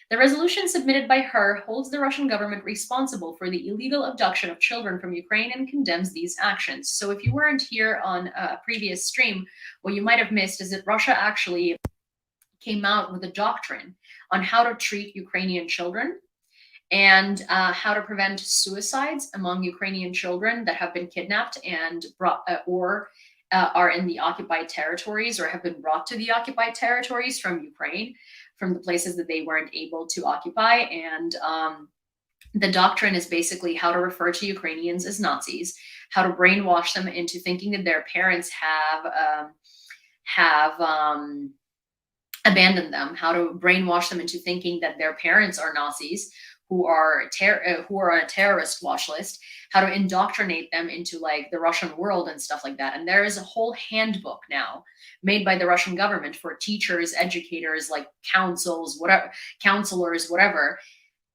The resolution submitted by her holds the Russian government responsible for the illegal abduction of children from Ukraine and condemns these actions. So if you weren't here on a previous stream, what you might have missed is that Russia actually came out with a doctrine on how to treat Ukrainian children and how to prevent suicides among Ukrainian children that have been kidnapped and brought or are in the occupied territories or have been brought to the occupied territories from Ukraine, from the places that they weren't able to occupy. And the doctrine is basically how to refer to Ukrainians as Nazis, how to brainwash them into thinking that their parents have abandoned them, how to brainwash them into thinking that their parents are Nazis who are on a terrorist watch list, how to indoctrinate them into like the Russian world and stuff like that. And there is a whole handbook now made by the Russian government for teachers, educators, like counselors, whatever,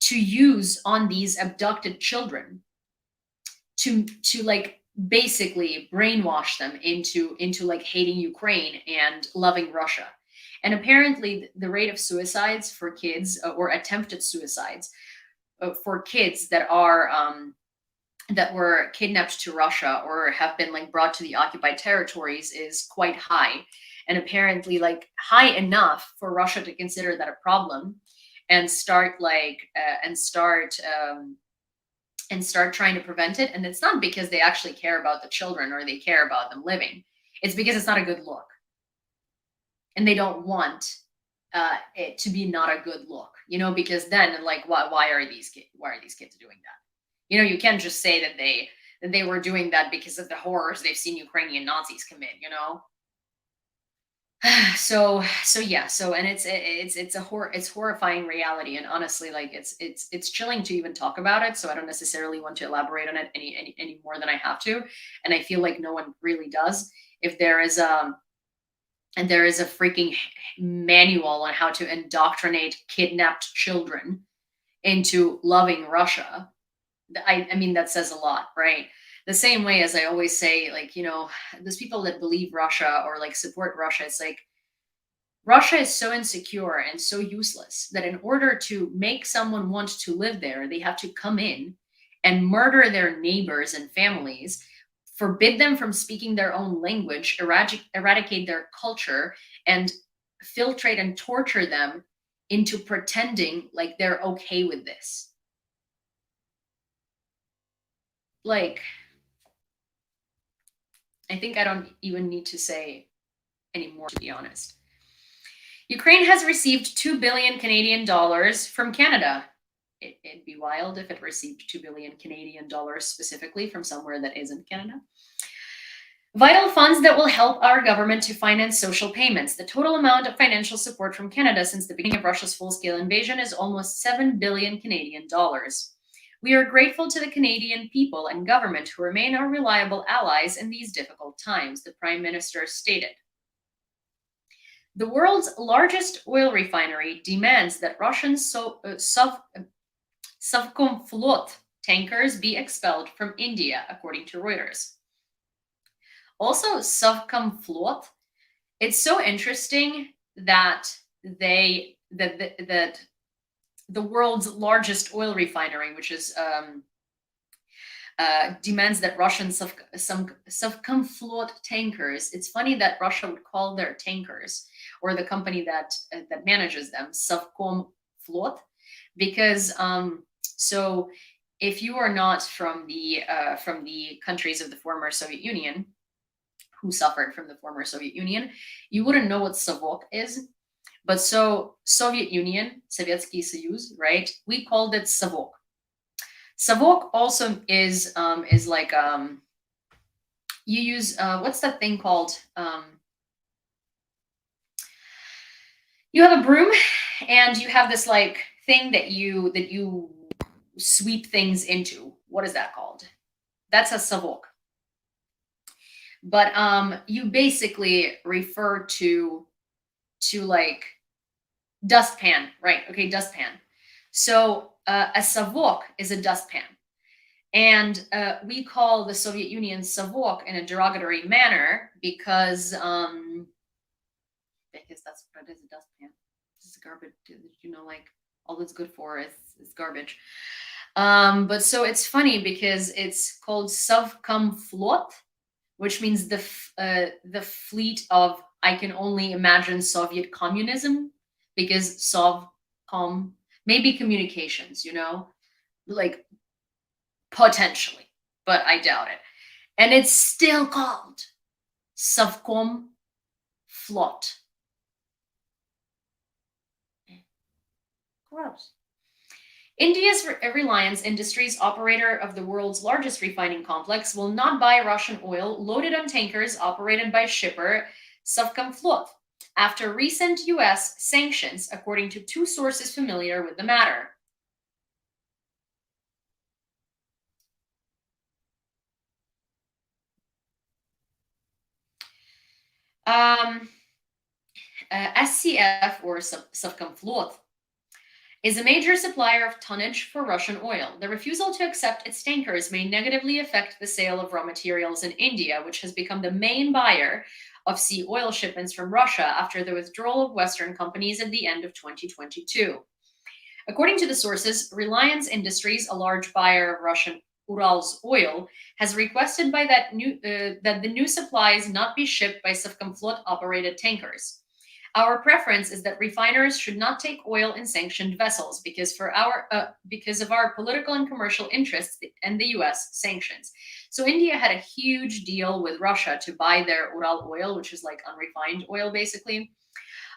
to use on these abducted children to like basically brainwash them into like hating Ukraine and loving Russia. And apparently the rate of suicides for kids or attempted suicides for kids that are that were kidnapped to Russia or have been like brought to the occupied territories is quite high, and apparently like high enough for Russia to consider that a problem and start trying to prevent it. And it's not because they actually care about the children or they care about them living. It's because it's not a good look, and they don't want it to be not a good look, you know, because then like why are these kids doing that? You know, you can't just say that they were doing that because of the horrors they've seen Ukrainian Nazis commit, you know. And it's horrifying reality, and honestly, like it's chilling to even talk about it, so I don't necessarily want to elaborate on it any more than I have to, and I feel like no one really does. If there is a freaking manual on how to indoctrinate kidnapped children into loving Russia, I mean, that says a lot, right? The same way as I always say, like, those people that believe Russia or like support Russia, it's like Russia is so insecure and so useless that in order to make someone want to live there, they have to come in and murder their neighbors and families, forbid them from speaking their own language, eradicate their culture, and filtrate and torture them into pretending like they're okay with this. Like, I think I don't even need to say anymore, to be honest. Ukraine has received 2 billion Canadian dollars from Canada. It'd be wild if it received 2 billion Canadian dollars specifically from somewhere that isn't Canada. Vital funds that will help our government to finance social payments. The total amount of financial support from Canada since the beginning of Russia's full-scale invasion is almost 7 billion Canadian dollars. We are grateful to the Canadian people and government who remain our reliable allies in these difficult times, the Prime Minister stated. The world's largest oil refinery demands that Russian Sovcomflot tankers be expelled from India, according to Reuters. Also, Sovcomflot, it's so interesting that that the world's largest oil refinery, which is demands that Russian Sovcomflot tankers. It's funny that Russia would call their tankers, or the company that manages them, Sovcomflot, because so if you are not from the countries of the former Soviet Union, who suffered from the former Soviet Union, you wouldn't know what Savok is. But so Soviet Union, Sovietsky Soyuz, right? We called it Savok. Savok also is like you use what's that thing called? You have a broom, and you have this like thing that you sweep things into. What is that called? That's a savok. But you basically refer to like dustpan, right? Okay, dustpan. So a savok is a dustpan. And we call the Soviet Union savok in a derogatory manner because that's what it is, a dustpan. This is garbage. Like all it's good for is garbage. But so it's funny because it's called Sovcomflot, which means the fleet of, I can only imagine, Soviet communism, because Sovcom, maybe communications, like potentially, but I doubt it. And it's still called Sovcomflot. Gross. India's Reliance Industries, operator of the world's largest refining complex, will not buy Russian oil loaded on tankers operated by shipper Sovcomflot after recent U.S. sanctions, according to two sources familiar with the matter. SCF, or Sovcomflot, is a major supplier of tonnage for Russian oil. The refusal to accept its tankers may negatively affect the sale of raw materials in India, which has become the main buyer of sea oil shipments from Russia after the withdrawal of Western companies at the end of 2022. According to the sources, Reliance Industries, a large buyer of Russian Urals oil, has requested that the new supplies not be shipped by Sovcomflot-operated tankers. Our preference is that refiners should not take oil in sanctioned vessels because of our political and commercial interests and the U.S. sanctions. So India had a huge deal with Russia to buy their Ural oil, which is like unrefined oil, basically,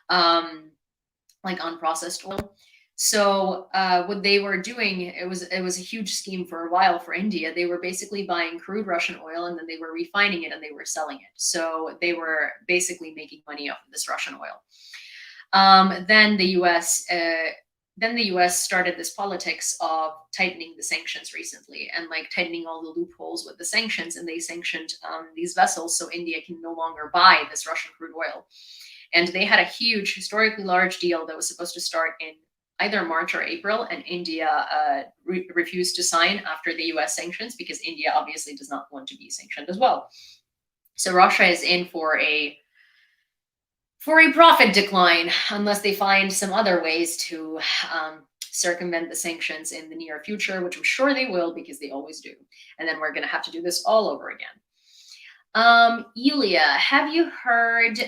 like unprocessed oil. So what they were doing, it was a huge scheme for a while for India. They were basically buying crude Russian oil and then they were refining it and they were selling it. So they were basically making money off of this Russian oil. Then the U.S. started this politics of tightening the sanctions recently and like tightening all the loopholes with the sanctions, and they sanctioned these vessels so India can no longer buy this Russian crude oil. And they had a huge, historically large deal that was supposed to start in either March or April, and India refused to sign after the U.S. sanctions because India obviously does not want to be sanctioned as well. So Russia is in for a profit decline unless they find some other ways to circumvent the sanctions in the near future, which I'm sure they will because they always do. And then we're going to have to do this all over again. Yulia, have you heard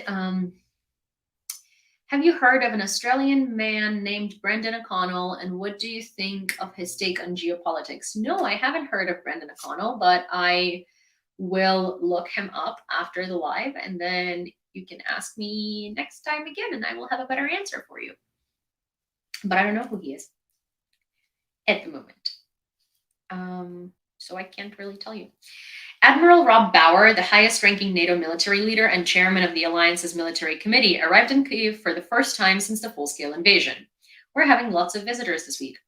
of an Australian man named Brendan O'Connell, and what do you think of his take on geopolitics? No, I haven't heard of Brendan O'Connell, but I will look him up after the live, and then you can ask me next time again, and I will have a better answer for you. But I don't know who he is at the moment. So I can't really tell you. Admiral Rob Bauer, the highest-ranking NATO military leader and chairman of the Alliance's military committee, arrived in Kyiv for the first time since the full-scale invasion. We're having lots of visitors this week.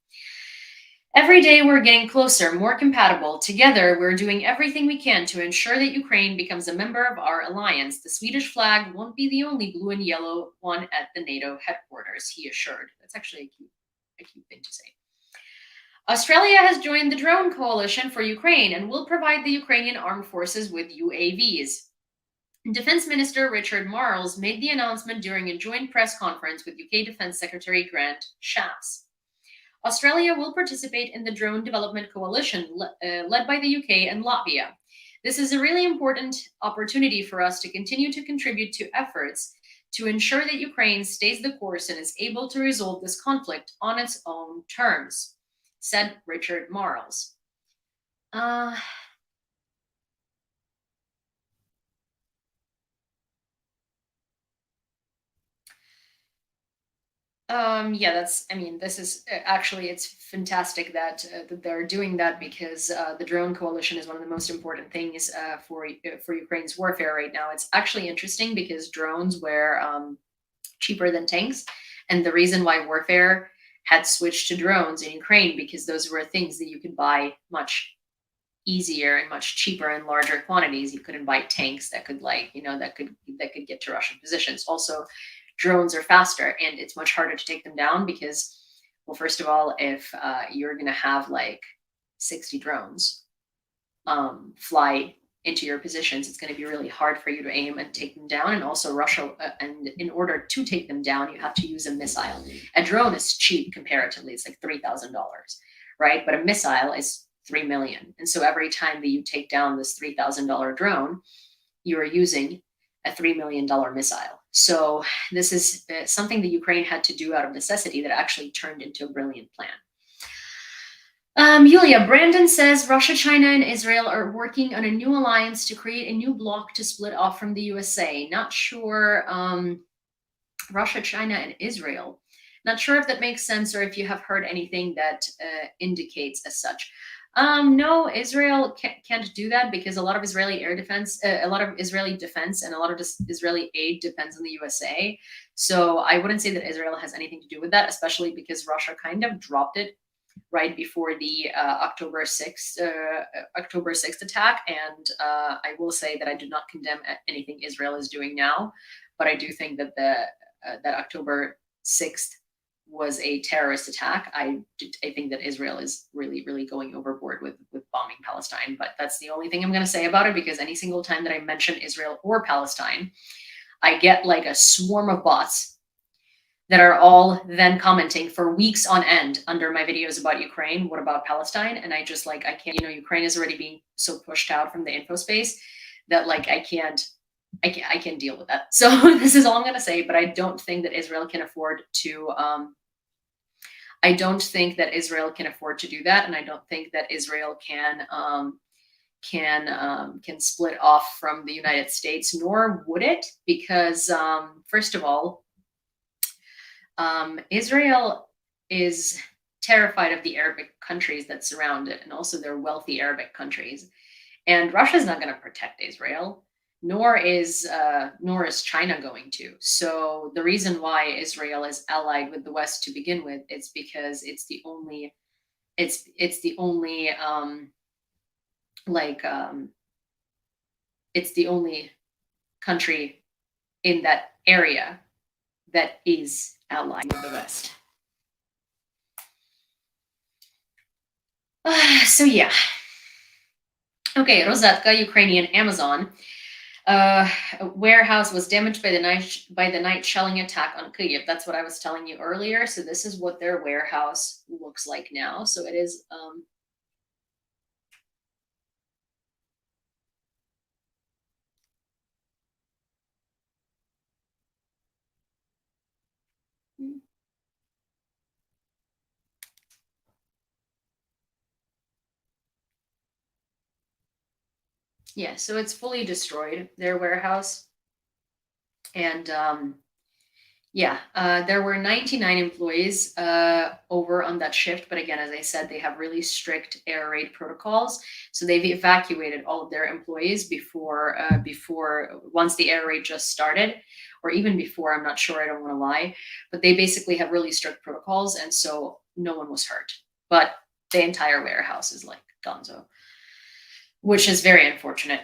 Every day we're getting closer, more compatible. Together, we're doing everything we can to ensure that Ukraine becomes a member of our alliance. The Swedish flag won't be the only blue and yellow one at the NATO headquarters, he assured. That's actually a cute thing to say. Australia has joined the drone coalition for Ukraine and will provide the Ukrainian armed forces with UAVs. Defense Minister Richard Marles made the announcement during a joint press conference with UK Defense Secretary Grant Shapps. Australia will participate in the drone development coalition led by the UK and Latvia. This is a really important opportunity for us to continue to contribute to efforts to ensure that Ukraine stays the course and is able to resolve this conflict on its own terms, said Richard Marles. Yeah, this is actually, it's fantastic that they're doing that because the drone coalition is one of the most important things for Ukraine's warfare right now. It's actually interesting because drones were cheaper than tanks, and the reason why warfare had switched to drones in Ukraine because those were things that you could buy much easier and much cheaper in larger quantities. You couldn't buy tanks that could that could get to Russian positions. Also, drones are faster and it's much harder to take them down because, well, first of all, if you're going to have like 60 drones fly into your positions, it's going to be really hard for you to aim and take them down. And also Russia, and in order to take them down, you have to use a missile. A drone is cheap comparatively. It's like $3,000, right? But a missile is $3 million. And so every time that you take down this $3,000 drone, you are using a $3 million missile. So this is something that Ukraine had to do out of necessity that actually turned into a brilliant plan. Yulia, Brandon says Russia, China, and Israel are working on a new alliance to create a new bloc to split off from the USA. Not sure, Russia, China, and Israel. Not sure if that makes sense or if you have heard anything that indicates as such. No, Israel can't do that because a lot of Israeli air defense, a lot of Israeli defense and a lot of Israeli aid depends on the USA. So I wouldn't say that Israel has anything to do with that, especially because Russia kind of dropped it right before the October 6th attack. And I will say that I do not condemn anything Israel is doing now, but I do think that that October 6th was a terrorist attack. I think that Israel is really, really going overboard with bombing Palestine, but that's the only thing I'm going to say about it, because any single time that I mention Israel or Palestine, I get like a swarm of bots that are all then commenting for weeks on end under my videos about Ukraine. What about Palestine? And I just like, I can't, Ukraine is already being so pushed out from the info space that like, I can't deal with that. So this is all I'm going to say, but I don't think that Israel can afford to, I don't think that Israel can afford to do that. And I don't think that Israel can split off from the United States, nor would it, because first of all, Israel is terrified of the Arabic countries that surround it, and also they're wealthy Arabic countries. And Russia's not going to protect Israel, nor is China going to. So the reason why Israel is allied with the West to begin with is because it's the only like it's the only country in that area that is allied with the West. So yeah. Okay, Rozetka, Ukrainian Amazon. A warehouse was damaged by the night shelling attack on Kyiv. That's what I was telling you earlier. So this is what their warehouse looks like now. So it is yeah, so it's fully destroyed, their warehouse. And yeah, there were 99 employees over on that shift. But again, as I said, they have really strict air raid protocols. So they've evacuated all of their employees before once the air raid just started, or even before, I'm not sure, I don't want to lie. But they basically have really strict protocols. And so no one was hurt. But the entire warehouse is like gonzo, which is very unfortunate.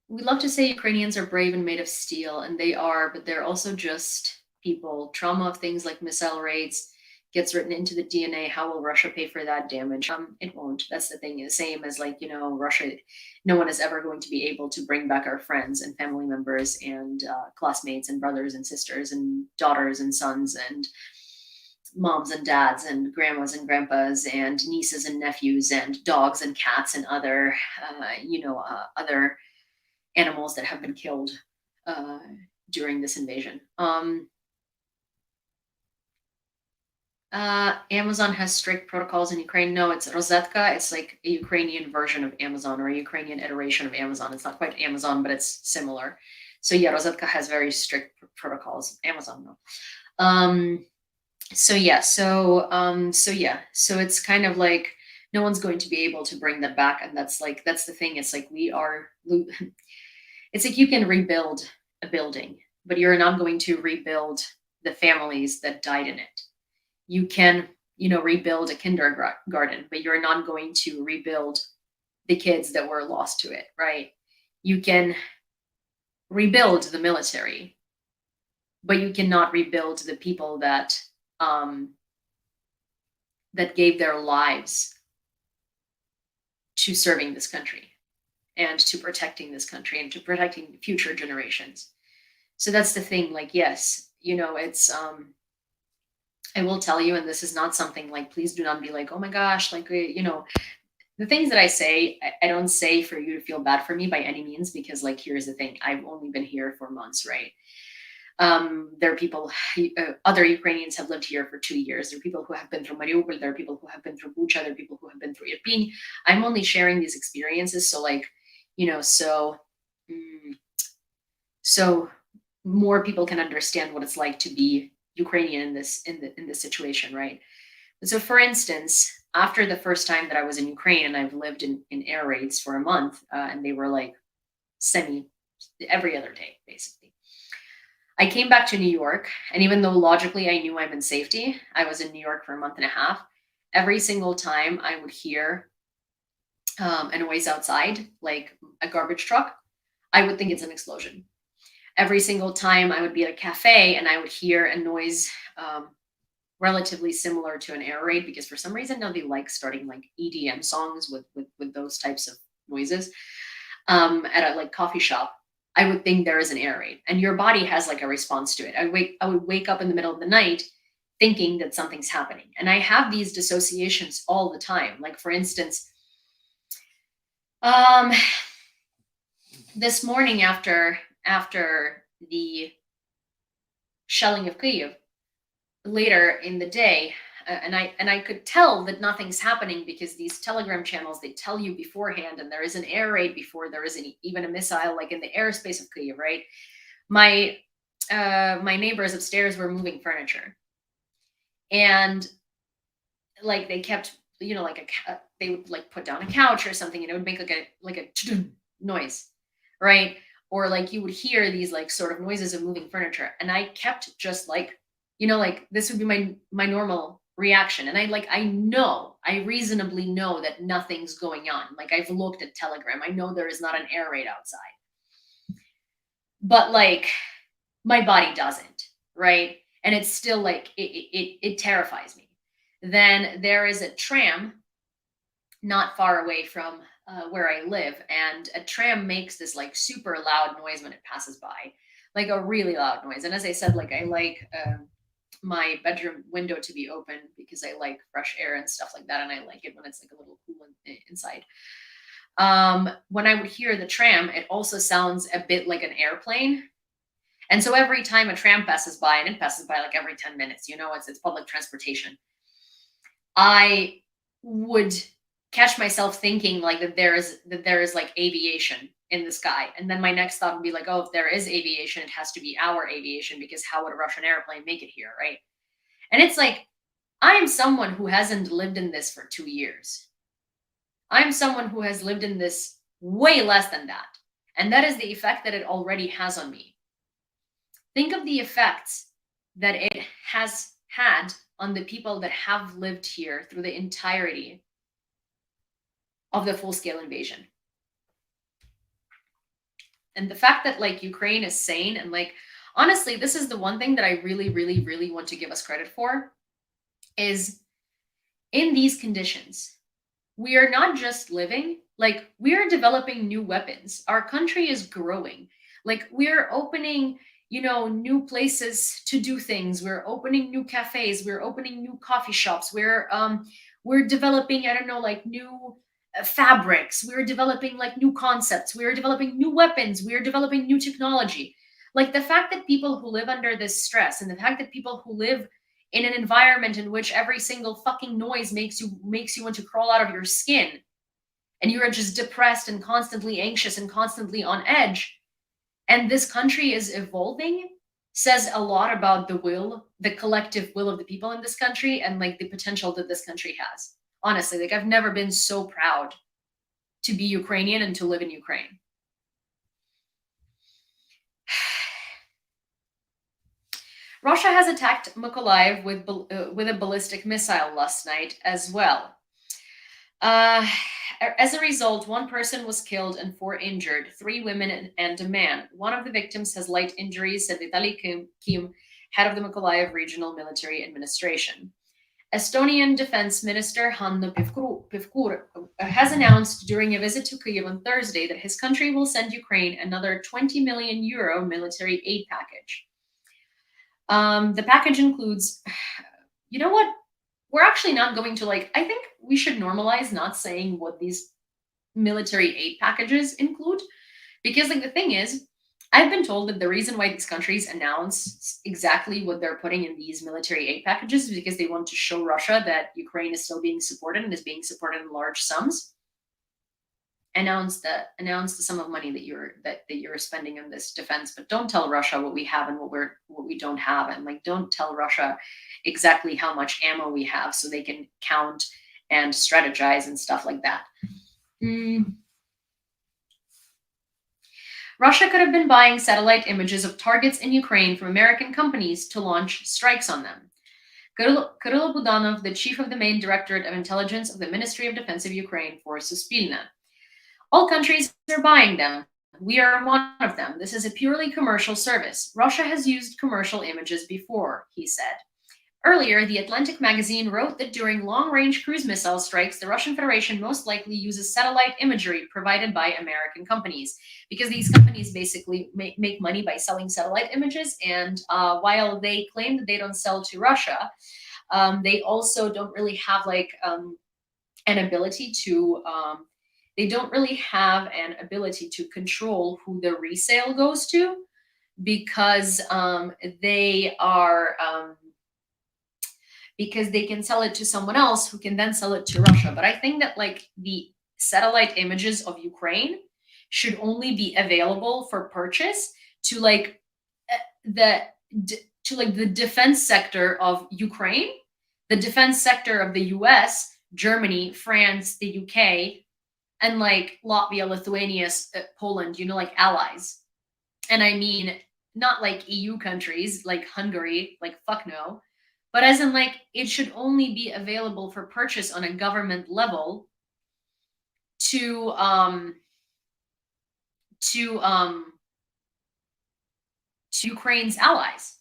We love to say Ukrainians are brave and made of steel, and they are, but they're also just people. Trauma of things like missile raids gets written into the DNA. How will Russia pay for that damage? It won't. That's the thing. The same as like, Russia, no one is ever going to be able to bring back our friends and family members and classmates and brothers and sisters and daughters and sons and moms and dads and grandmas and grandpas and nieces and nephews and dogs and cats and other, other animals that have been killed during this invasion. Amazon has strict protocols in Ukraine. No, it's Rozetka. It's like a Ukrainian version of Amazon or a Ukrainian iteration of Amazon. It's not quite Amazon, but it's similar. So yeah, Rozetka has very strict protocols. Amazon, no. So it's kind of like no one's going to be able to bring that back, and that's the thing. It's like it's like you can rebuild a building, but you're not going to rebuild the families that died in it. You can, rebuild a kindergarten, but you're not going to rebuild the kids that were lost to it, right? You can rebuild the military, but you cannot rebuild the people that gave their lives to serving this country and to protecting this country and to protecting future generations. So that's the thing. Like, yes, it's I will tell you, and this is not something like, please do not be like, oh my gosh, like, the things that I say, I don't say for you to feel bad for me by any means, because like, here's the thing, I've only been here for months, right? There are people, other Ukrainians have lived here for 2 years. There are people who have been through Mariupol. There are people who have been through Bucha. There are people who have been through Irpin. I'm only sharing these experiences. So like, so more people can understand what it's like to be Ukrainian in this situation, right? So for instance, after the first time that I was in Ukraine, and I've lived in air raids for a month, and they were like every other day, basically. I came back to New York, and even though logically I knew I'm in safety, I was in New York for a month and a half. Every single time I would hear a noise outside, like a garbage truck, I would think it's an explosion. Every single time I would be at a cafe and I would hear a noise relatively similar to an air raid, because for some reason now they like starting like EDM songs with those types of noises at a like coffee shop. I would think there is an air raid, and your body has like a response to it. I would wake up in the middle of the night thinking that something's happening, and I have these dissociations all the time. Like for instance, this morning after the shelling of Kyiv, later in the day, and I could tell that nothing's happening, because these Telegram channels, they tell you beforehand, and there is an air raid before there is even a missile, like in the airspace of Kyiv, right? My my neighbors upstairs were moving furniture, and like they kept, like they would like put down a couch or something, and it would make like a noise, right? Or like you would hear these like sort of noises of moving furniture, and I kept just like, like this would be my normal reaction, and I reasonably know that nothing's going on. Like I've looked at Telegram, I know there is not an air raid outside, but like my body doesn't, right? And it's still like it terrifies me. Then there is a tram not far away from where I live, and a tram makes this like super loud noise when it passes by, like a really loud noise. And as I said, like I like my bedroom window to be open because I like fresh air and stuff like that, and I like it when it's like a little cool inside. When I would hear the tram, it also sounds a bit like an airplane. And so every time a tram passes by, and it passes by like every 10 minutes, it's public transportation, I would catch myself thinking like that there is like aviation in the sky. And then my next thought would be like, oh, if there is aviation, it has to be our aviation, because how would a Russian airplane make it here, right? And it's like, I am someone who hasn't lived in this for 2 years. I'm someone who has lived in this way less than that. And that is the effect that it already has on me. Think of the effects that it has had on the people that have lived here through the entirety of the full-scale invasion. And the fact that like Ukraine is sane, and like honestly, this is the one thing that I really, really, really want to give us credit for, is in these conditions, we are not just living, like we are developing new weapons. Our country is growing. Like we're opening, new places to do things. We're opening new cafes. We're opening new coffee shops. We're developing, I don't know, like new fabrics. We're developing like new concepts. We're developing new weapons. We're developing new technology. Like the fact that people who live under this stress, and the fact that people who live in an environment in which every single fucking noise makes you want to crawl out of your skin, and you're just depressed and constantly anxious and constantly on edge, and this country is evolving, says a lot about the collective will of the people in this country, and like the potential that this country has. Honestly, like I've never been so proud to be Ukrainian and to live in Ukraine. Russia has attacked Mykolaiv with a ballistic missile last night as well. As a result, 1 person was killed and 4 injured, 3 women and a man. One of the victims has light injuries, said Vitaly Kim, head of the Mykolaiv Regional Military Administration. Estonian Defense Minister Hanno Pevkur has announced during a visit to Kyiv on Thursday that his country will send Ukraine another 20 million euro military aid package. The package includes, you know what? We're actually not going to I think we should normalize not saying what these military aid packages include, because the thing is, I've been told that the reason why these countries announce exactly what they're putting in these military aid packages is because they want to show Russia that Ukraine is still being supported and is being supported in large sums. Announce the sum of money that you're spending on this defense, but don't tell Russia what we have and what we don't have, and don't tell Russia exactly how much ammo we have so they can count and strategize and stuff like that. Russia could have been buying satellite images of targets in Ukraine from American companies to launch strikes on them. Kirill Budanov, the chief of the main directorate of intelligence of the Ministry of Defense of Ukraine, for Suspilna. All countries are buying them. We are one of them. This is a purely commercial service. Russia has used commercial images before, he said. Earlier, The Atlantic magazine wrote that during long-range cruise missile strikes, the Russian Federation most likely uses satellite imagery provided by American companies, because these companies basically make money by selling satellite images, and while they claim that they don't sell to Russia, they also don't really have an ability to they don't really have an ability to control who the resale goes to, because because they can sell it to someone else who can then sell it to Russia. But I think that the satellite images of Ukraine should only be available for purchase to the defense sector of Ukraine, the defense sector of the US, Germany, France, the UK, and like Latvia, Lithuania, Poland, like allies. And I mean, not like EU countries like Hungary, like fuck no, but as in like it should only be available for purchase on a government level to to um to Ukraine's allies.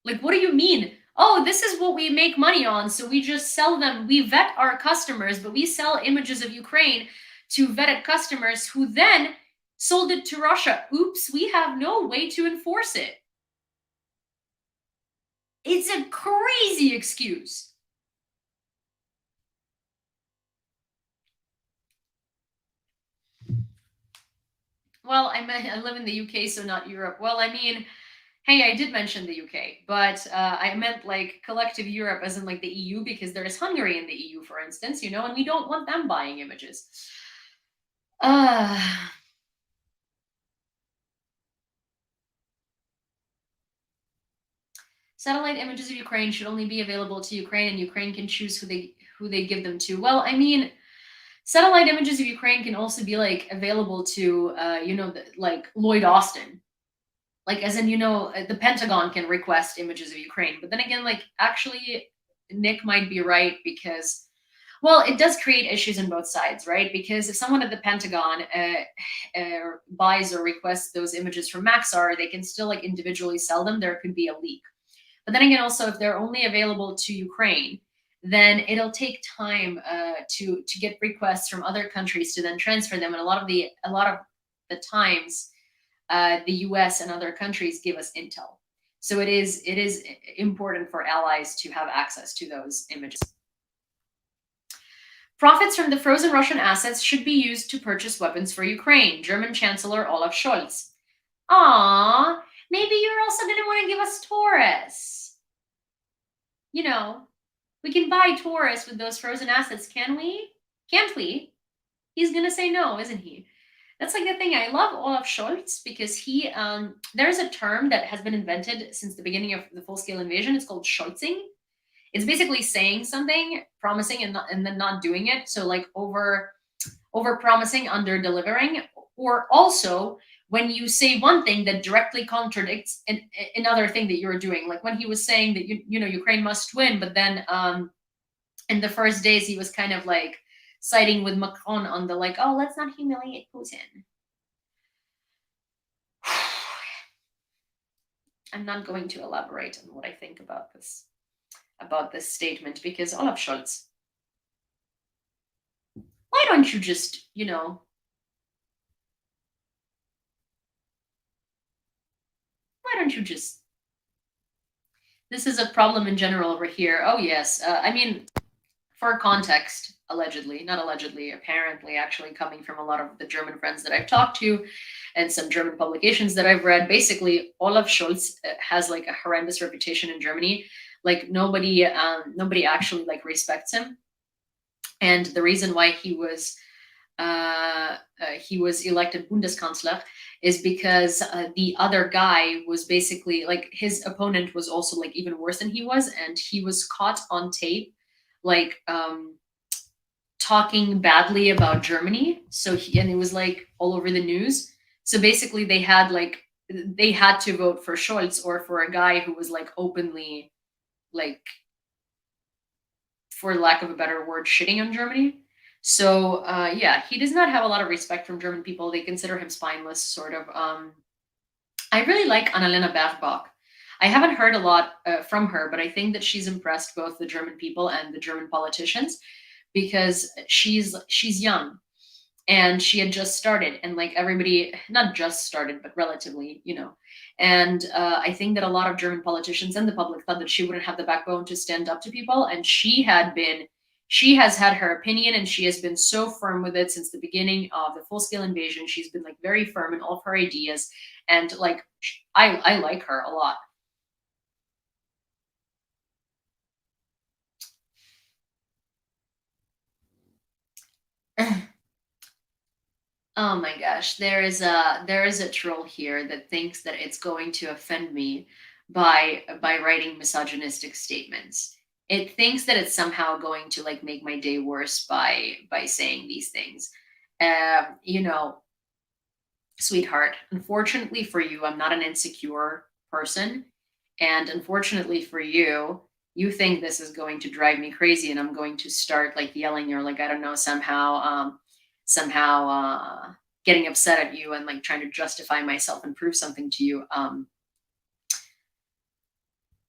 Like, what do you mean? Oh, this is what we make money on, so we just sell them. We vet our customers, but we sell images of Ukraine to vetted customers who then sold it to Russia. Oops, we have no way to enforce it. It's a crazy excuse. Well, I live in the UK, so not Europe. Well, I mean, hey, I did mention the UK, but I meant like collective Europe, as in like the EU, because there is Hungary in the EU, for instance, and we don't want them buying images. Uh, Satellite images of Ukraine should only be available to Ukraine, and Ukraine can choose who they give them to. Well, I mean, satellite images of Ukraine can also be like available to like Lloyd Austin. Like, as in, the Pentagon can request images of Ukraine. But then again, like, actually, Nick might be right because, well, it does create issues on both sides, right? Because if someone at the Pentagon buys or requests those images from Maxar, they can still like individually sell them. There could be a leak. But then again, also, if they're only available to Ukraine, then it'll take time to get requests from other countries to then transfer them. And a lot of the times, the US and other countries give us intel. So it is important for allies to have access to those images. Profits from the frozen Russian assets should be used to purchase weapons for Ukraine, German Chancellor Olaf Scholz. Aww, maybe you're also going to want to give us Taurus. We can buy Taurus with those frozen assets, can we? Can't we? He's going to say no, isn't he? That's like the thing. I love Olaf Scholz because there's a term that has been invented since the beginning of the full-scale invasion. It's called Scholzing. It's basically saying something, promising, and then not doing it. So like over promising, under delivering, or also when you say one thing that directly contradicts another thing that you're doing. Like when he was saying that Ukraine must win, but then in the first days he was kind of like siding with Macron on the like, oh, let's not humiliate Putin. I'm not going to elaborate on what I think about this statement because Olaf Scholz, why don't you just, why don't you just, this is a problem in general over here. Oh yes, I mean, for context, apparently actually coming from a lot of the German friends that I've talked to and some German publications that I've read, basically Olaf Scholz has like a horrendous reputation in Germany. Like nobody actually like respects him. And the reason why he was elected Bundeskanzler is because the other guy was basically like his opponent was also like even worse than he was, and he was caught on tape like talking badly about Germany. So and it was like all over the news. So basically they had to vote for Scholz or for a guy who was like openly like, for lack of a better word, shitting on Germany. So yeah, he does not have a lot of respect from German people. They consider him spineless, sort of. I really like Annalena Baerbock. I haven't heard a lot from her, but I think that she's impressed both the German people and the German politicians because she's young and she had just started, and like everybody, not just started, but relatively, and I think that a lot of German politicians and the public thought that she wouldn't have the backbone to stand up to people, and she has had her opinion, and she has been so firm with it since the beginning of the full-scale invasion. She's been like very firm in all of her ideas, and like I like her a lot. Oh my gosh, there is a troll here that thinks that it's going to offend me by writing misogynistic statements. It thinks that it's somehow going to like make my day worse by saying these things. You know, sweetheart, unfortunately for you, I'm not an insecure person, and unfortunately for you, you think this is going to drive me crazy, and I'm going to start like yelling or like I don't know somehow getting upset at you and like trying to justify myself and prove something to you.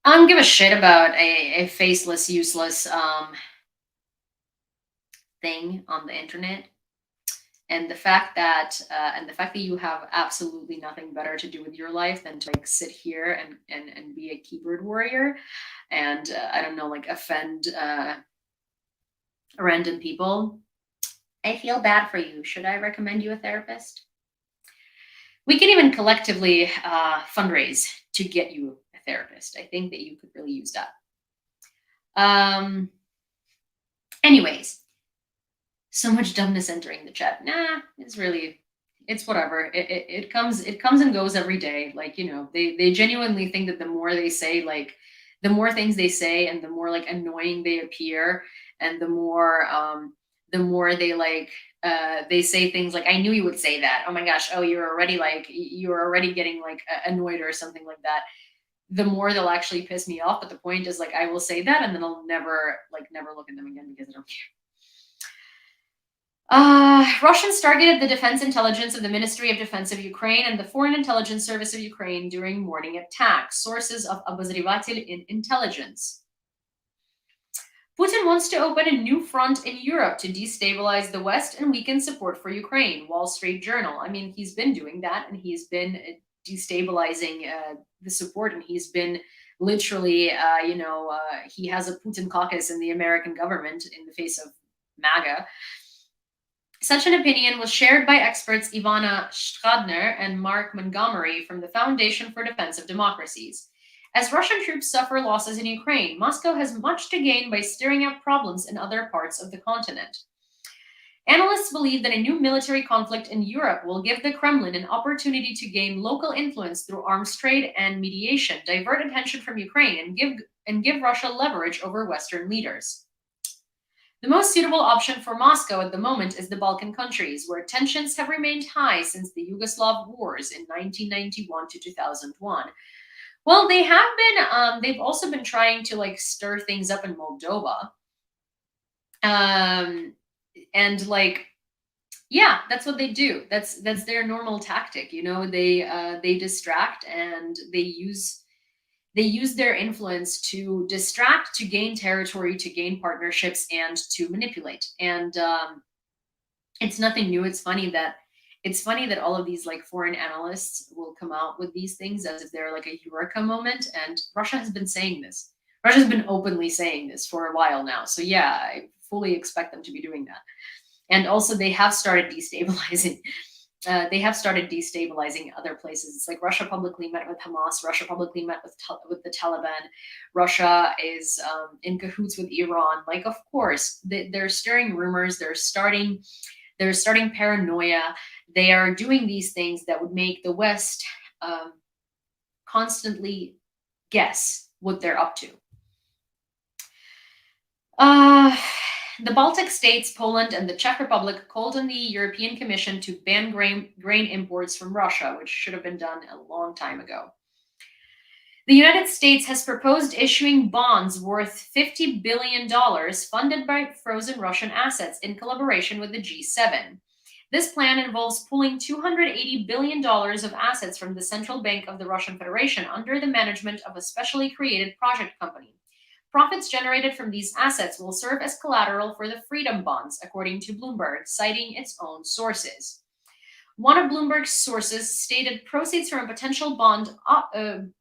I don't give a shit about a faceless, useless thing on the internet. And the fact that you have absolutely nothing better to do with your life than to like sit here and be a keyboard warrior and I don't know, like offend random people. I feel bad for you. Should I recommend you a therapist? We can even collectively fundraise to get you a therapist. I think that you could really use that. Um, anyways, so much dumbness entering the chat. Nah, it's whatever. It comes and goes every day. Like, they genuinely think that the more they say, like the more things they say and the more like annoying they appear and the more they say things like, I knew you would say that. Oh my gosh, oh you're already getting like annoyed or something like that. The more they'll actually piss me off. But the point is like I will say that and then I'll never look at them again because I don't care. Russians targeted the defense intelligence of the Ministry of Defense of Ukraine and the Foreign Intelligence Service of Ukraine during morning attacks, sources of Obozrevatelь in intelligence. Putin wants to open a new front in Europe to destabilize the West and weaken support for Ukraine, Wall Street Journal. I mean, he's been doing that and he's been destabilizing the support, and he's been literally, he has a Putin caucus in the American government in the face of MAGA. Such an opinion was shared by experts Ivana Stradner and Mark Montgomery from the Foundation for Defense of Democracies. As Russian troops suffer losses in Ukraine, Moscow has much to gain by stirring up problems in other parts of the continent. Analysts believe that a new military conflict in Europe will give the Kremlin an opportunity to gain local influence through arms trade and mediation, divert attention from Ukraine, and give Russia leverage over Western leaders. The most suitable option for Moscow at the moment is the Balkan countries, where tensions have remained high since the Yugoslav wars in 1991 to 2001. Well, they've also been trying to like stir things up in Moldova. And like, yeah, that's what they do. That's their normal tactic. They distract and they use their influence to distract, to gain territory, to gain partnerships, and to manipulate. And it's nothing new. It's funny that all of these like foreign analysts will come out with these things as if they're like a eureka moment. And Russia has been saying this. Russia's been openly saying this for a while now. So yeah, I fully expect them to be doing that. And also, they have started destabilizing. Other places. It's like Russia publicly met with Hamas. Russia publicly met with the Taliban. Russia is in cahoots with Iran. Like, of course, they're stirring rumors. They're starting paranoia. They are doing these things that would make the West constantly guess what they're up to. The Baltic states, Poland, and the Czech Republic called on the European Commission to ban grain imports from Russia, which should have been done a long time ago. The United States has proposed issuing bonds worth $50 billion funded by frozen Russian assets in collaboration with the G7. This plan involves pulling $280 billion of assets from the Central Bank of the Russian Federation under the management of a specially created project company. Profits generated from these assets will serve as collateral for the Freedom Bonds, according to Bloomberg, citing its own sources. One of Bloomberg's sources stated proceeds from a potential bond offering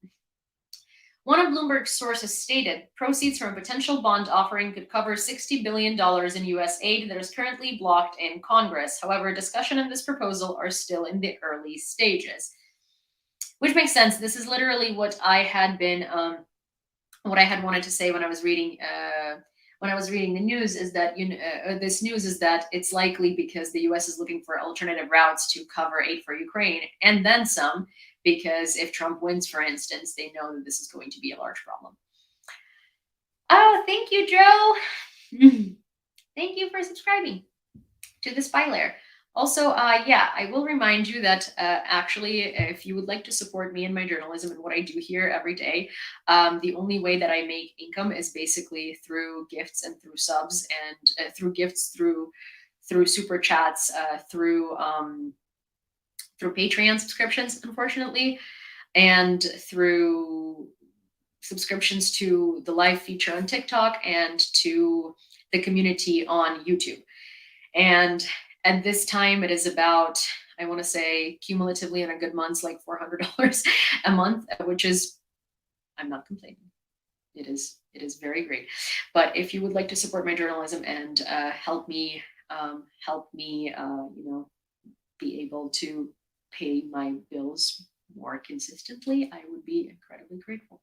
could cover $60 billion in U.S. aid that is currently blocked in Congress. However, discussion of this proposal are still in the early stages. Which makes sense. This is literally what I had wanted to say when I was reading when I was reading the news is that this news is that it's likely because the U.S. is looking for alternative routes to cover aid for Ukraine and then some, because if Trump wins, for instance, they know that this is going to be a large problem. Oh, thank you, Joe. Thank you for subscribing to the Spy Lair. Also, yeah, I will remind you that actually, if you would like to support me and my journalism and what I do here every day, the only way that I make income is basically through gifts and through subs and through gifts, through super chats, through Patreon subscriptions, unfortunately, and through subscriptions to the live feature on TikTok and to the community on YouTube. And at this time, it is about, I want to say, cumulatively in a good month, like $400 a month, which is, I'm not complaining. It is very great. But if you would like to support my journalism and help me, be able to pay my bills more consistently, I would be incredibly grateful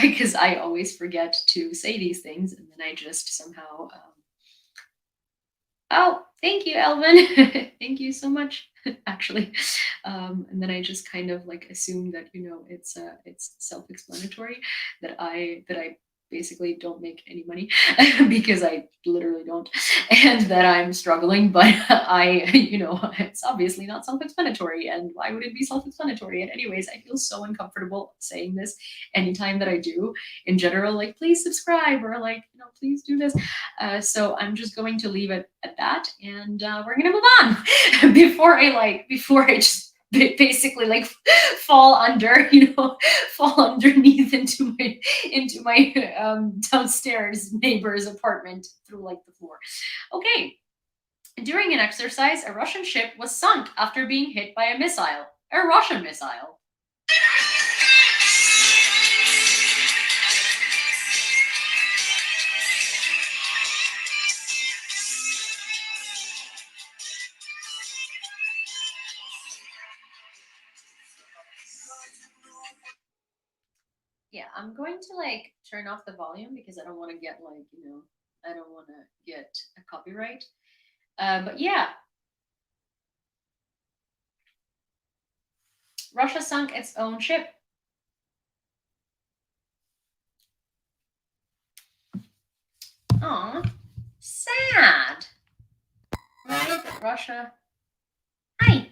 because I always forget to say these things and then I just somehow. Oh, thank you, Elvin. Thank you so much, actually. And then I just kind of like assume that it's self-explanatory that I basically don't make any money because I literally don't, and that I'm struggling. But it's obviously not self-explanatory, and why would it be self-explanatory? And anyways, I feel so uncomfortable saying this anytime that I do. In general, like please subscribe or like please do this. So I'm just going to leave it at that, and we're gonna move on before I just basically like fall underneath into my downstairs neighbor's apartment through like the floor. Okay. During an exercise, a Russian ship was sunk after being hit by a Russian missile. Yeah, I'm going to like turn off the volume because I don't want to get like, I don't want to get a copyright. But yeah, Russia sunk its own ship. Aw, sad. Right? Russia. Hi.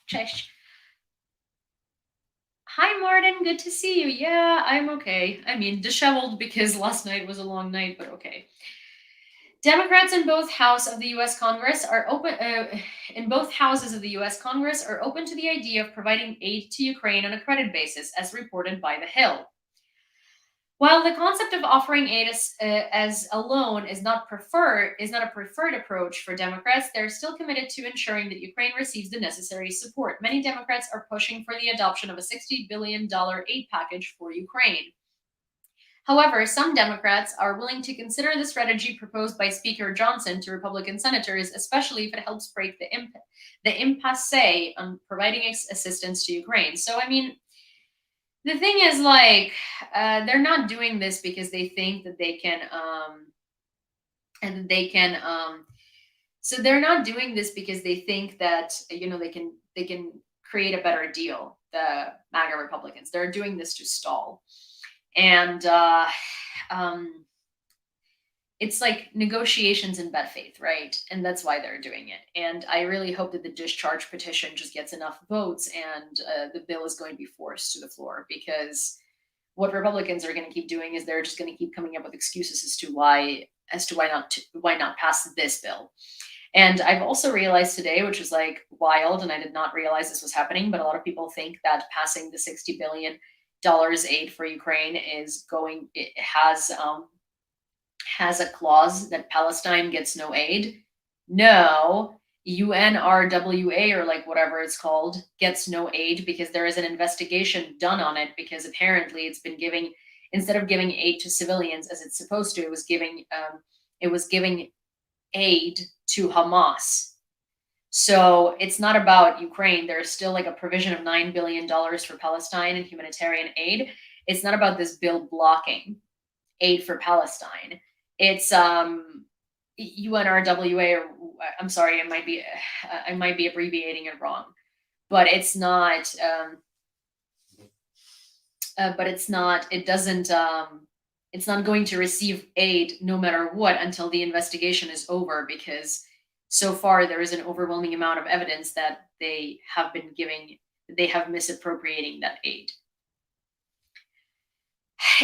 Cześć. Hi, Martin. Good to see you. Yeah, I'm okay. I mean, disheveled because last night was a long night, but okay. Democrats in both houses of the U.S. Congress are open. In both houses of the U.S. Congress are open to the idea of providing aid to Ukraine on a credit basis, as reported by The Hill. While the concept of offering aid as a loan is not a preferred approach for Democrats, they're still committed to ensuring that Ukraine receives the necessary support. Many Democrats are pushing for the adoption of a $60 billion aid package for Ukraine. However, some Democrats are willing to consider the strategy proposed by Speaker Johnson to Republican senators, especially if it helps break the impasse on providing assistance to Ukraine. So, I mean, the thing is, like, they're not doing this because they think that they can, so they're not doing this because they think that they can create a better deal. The MAGA Republicans, they're doing this to stall, and it's like negotiations in bad faith, right? And that's why they're doing it. And I really hope that the discharge petition just gets enough votes and the bill is going to be forced to the floor, because what Republicans are going to keep doing is they're just going to keep coming up with excuses as to why not pass this bill. And I've also realized today, which is like wild, and I did not realize this was happening, but a lot of people think that passing the $60 billion aid for Ukraine has a clause that Palestine gets no aid. No, UNRWA, or like whatever it's called, gets no aid because there is an investigation done on it, because apparently it's been giving, instead of giving aid to civilians as it's supposed to, it was giving aid to Hamas. So it's not about Ukraine. There's still like a provision of $9 billion for Palestine and humanitarian aid. It's not about this bill blocking aid for Palestine. It's UNRWA, or I'm sorry, I might be abbreviating it wrong, but it's not. But it's not. It doesn't. It's not going to receive aid no matter what until the investigation is over, because so far there is an overwhelming amount of evidence that they have misappropriating that aid.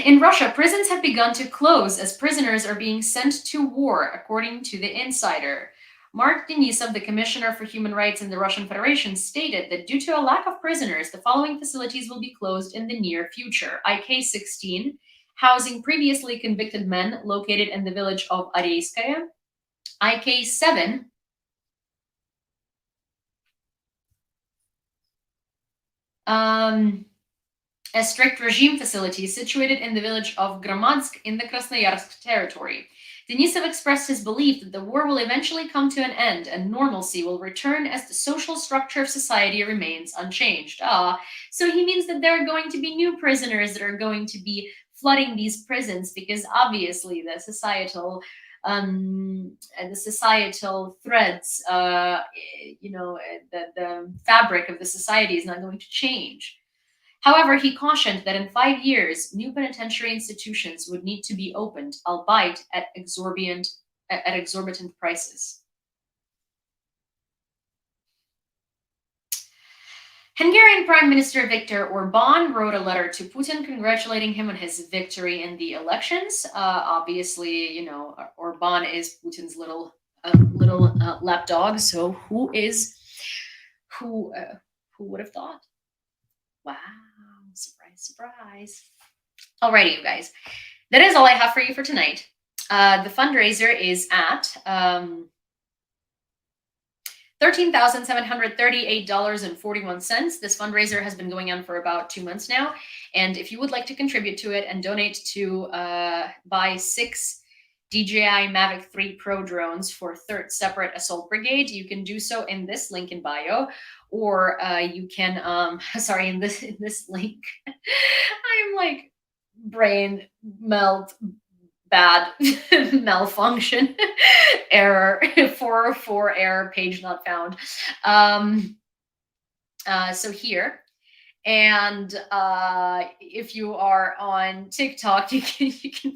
In Russia, prisons have begun to close as prisoners are being sent to war, according to The Insider. Mark Denisov, the Commissioner for Human Rights in the Russian Federation, stated that due to a lack of prisoners, the following facilities will be closed in the near future. IK-16, housing previously convicted men located in the village of Areyskaya. IK-7, a strict regime facility situated in the village of Gramadsk in the Krasnoyarsk territory. Denisov expressed his belief that the war will eventually come to an end and normalcy will return as the social structure of society remains unchanged. So he means that there are going to be new prisoners that are going to be flooding these prisons, because obviously the societal threads, the fabric of the society is not going to change. However, he cautioned that in 5 years, new penitentiary institutions would need to be opened, albeit at exorbitant prices. Hungarian Prime Minister Viktor Orban wrote a letter to Putin congratulating him on his victory in the elections. Obviously, Orban is Putin's little lapdog. So who would have thought? Wow, surprise, surprise. Alrighty, you guys. That is all I have for you for tonight. The fundraiser is at $13,738.41. This fundraiser has been going on for about 2 months now. And if you would like to contribute to it and donate to buy 6 DJI Mavic 3 Pro drones for 3rd Separate Assault Brigade, you can do so in this link in bio, or you can, in this link, I'm like brain melt, bad malfunction, error, 404 error, page not found. So here. And if you are on TikTok, you can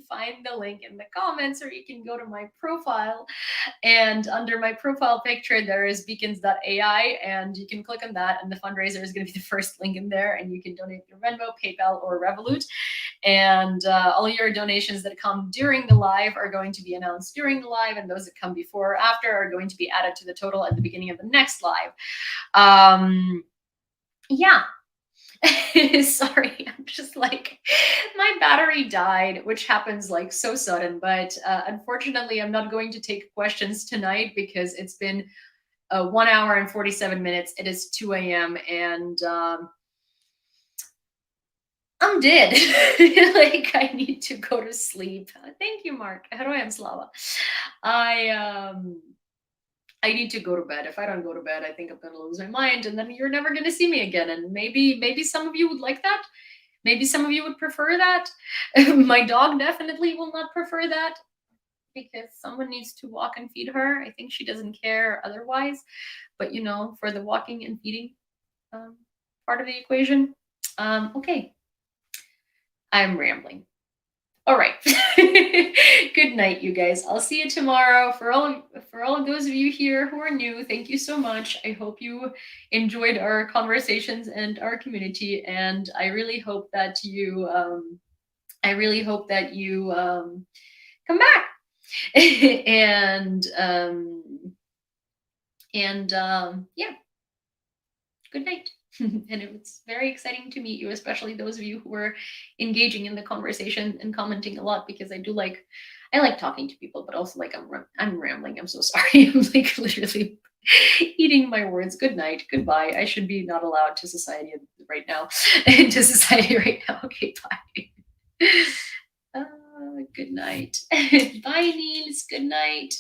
find the link in the comments, or you can go to my profile, and under my profile picture there is beacons.ai, and you can click on that, and the fundraiser is going to be the first link in there, and you can donate through Venmo, PayPal, or Revolut. And all your donations that come during the live are going to be announced during the live, and those that come before or after are going to be added to the total at the beginning of the next live. Yeah. Sorry, I'm just like, my battery died, which happens like so sudden, but unfortunately I'm not going to take questions tonight because it's been 1 hour and 47 minutes. It is 2 a.m. and I'm dead. Like, I need to go to sleep. Thank you, Mark. Heroyam Slava. I need to go to bed. If I don't go to bed, I think I'm going to lose my mind, and then you're never going to see me again. And maybe some of you would like that. Maybe some of you would prefer that. My dog definitely will not prefer that, because someone needs to walk and feed her. I think she doesn't care otherwise. But, for the walking and feeding part of the equation, okay. I'm rambling. All right. Good night, you guys. I'll see you tomorrow. For all of those of you here who are new, thank you so much. I hope you enjoyed our conversations and our community, and I really hope that you come back. Yeah. Good night. And it was very exciting to meet you, especially those of you who were engaging in the conversation and commenting a lot, because I like talking to people, but also like I'm rambling. I'm so sorry. I'm like literally eating my words. Good night. Goodbye. I should be not allowed to society right now. Okay, bye. Good night. Bye, Niels. Good night.